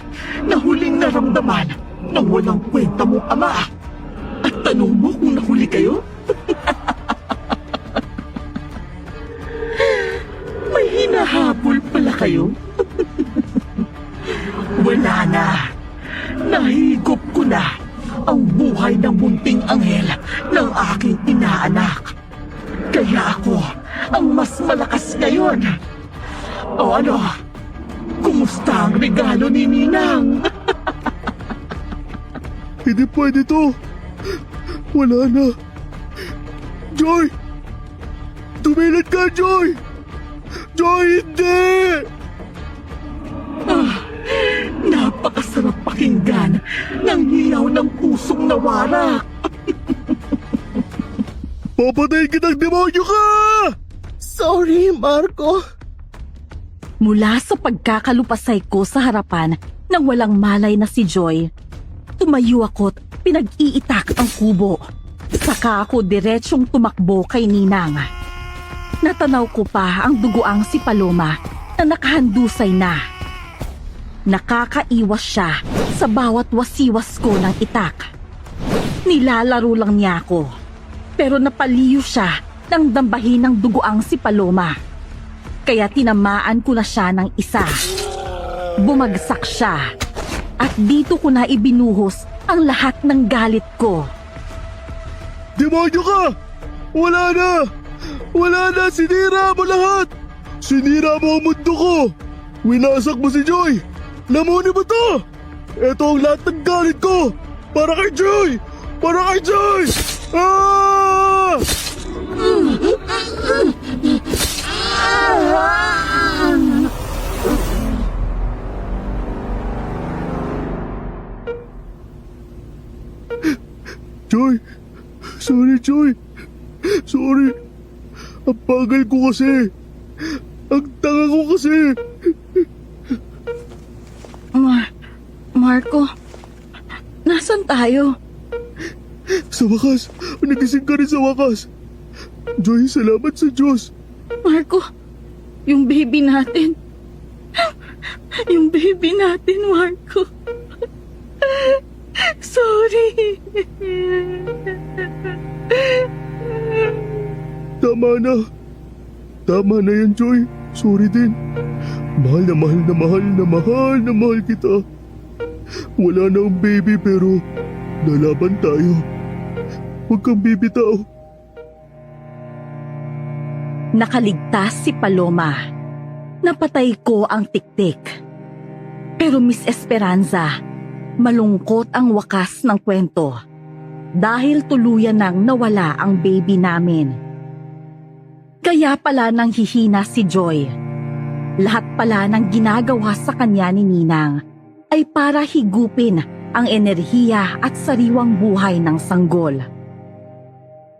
na huling naramdaman ng walang kwenta mong ama. At tanong mo kung nahuli kayo? May hinahabol pala kayo? Wala na. Nahigop ko na ang buhay ng munting anghel ng aking inaanak. Kaya ako ang mas malakas ngayon. O ano? Kumusta ang regalo ni Ninang? Hindi pwede to! Wala na! Joy! Tumilad ka, Joy! Joy, hindi! Napakasarap pakinggan ng hiyaw ng pusong nawara. Papatayin kitang demonyo ka! Sorry, Marco. Mula sa pagkakalupasay ko sa harapan ng walang malay na si Joy, tumayo ako't pinag-iitak ang kubo. Saka ako diretsyong tumakbo kay Ninang. Natanaw ko pa ang duguang si Paloma na nakahandusay na. Nakakaiwas siya sa bawat wasiwas ko ng itak. Nilalaro lang niya ako, pero napaliw siya nang dambahin ng duguang si Paloma. Kaya tinamaan ko na siya ng isa. Bumagsak siya at dito ko na ibinuhos ang lahat ng galit ko. Demonyo ka! Wala na! Wala na! Sinira mo lahat! Sinira mo ang mundo ko! Winasak mo si Joy! Lamunin mo to! Ito ang lahat ng galit ko! Para kay Joy! Para kay Joy! Ah! Joy! Sorry, Joy! Sorry! Ang bagal ko kasi! Ang tanga ko kasi! Marco, nasan tayo? Sa wakas! Nagising ka rin sa wakas! Joy, salamat sa Diyos! Marco, yung baby natin. Yung baby natin, Marco. Sorry. Tama na! Tama na yan, Joy! Sorry din! Mahal na mahal na mahal na mahal na mahal kita! Wala na ang baby pero lalaban tayo. Huwag kang bibitaw. Nakaligtas si Paloma. Napatay ko ang tiktik. Pero Miss Esperanza, malungkot ang wakas ng kwento. dahil tuluyan nang nawala ang baby namin. Kaya pala nang hihina si Joy. Lahat pala ng ginagawa sa kanya ni Ninang ay para higupin ang enerhiya at sariwang buhay ng sanggol.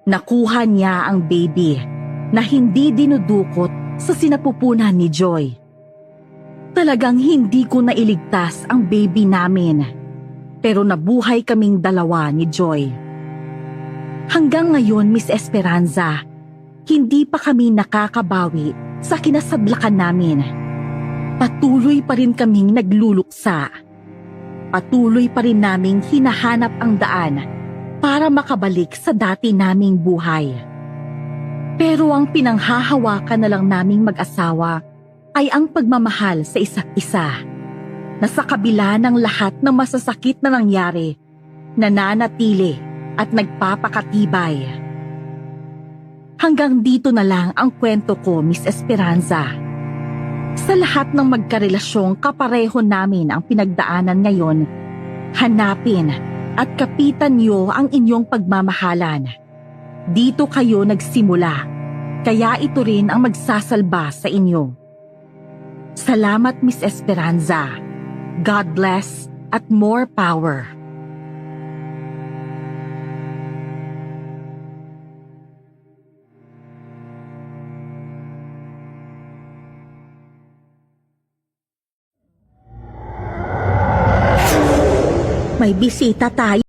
Nakuha niya ang baby na hindi dinudukot sa sinapupunan ni Joy. Talagang hindi ko nailigtas ang baby namin, pero nabuhay kaming dalawa ni Joy. Hanggang ngayon, Miss Esperanza, hindi pa kami nakakabawi sa kinasadlakan namin. Patuloy pa rin kaming nagluluksa. Patuloy pa rin naming hinahanap ang daan para makabalik sa dati naming buhay. Pero ang pinanghahawakan na lang naming mag-asawa ay ang pagmamahal sa isa't isa, na sa kabila ng lahat ng masasakit na nangyari, nananatili at nagpapakatibay. Hanggang dito na lang ang kwento ko, Miss Esperanza. Sa lahat ng magkarelasyong kapareho namin ang pinagdaanan ngayon, hanapin at kapitan niyo ang inyong pagmamahalan. Dito kayo nagsimula, kaya ito rin ang magsasalba sa inyo. Salamat, Miss Esperanza. God bless at more power. May bisita tayo.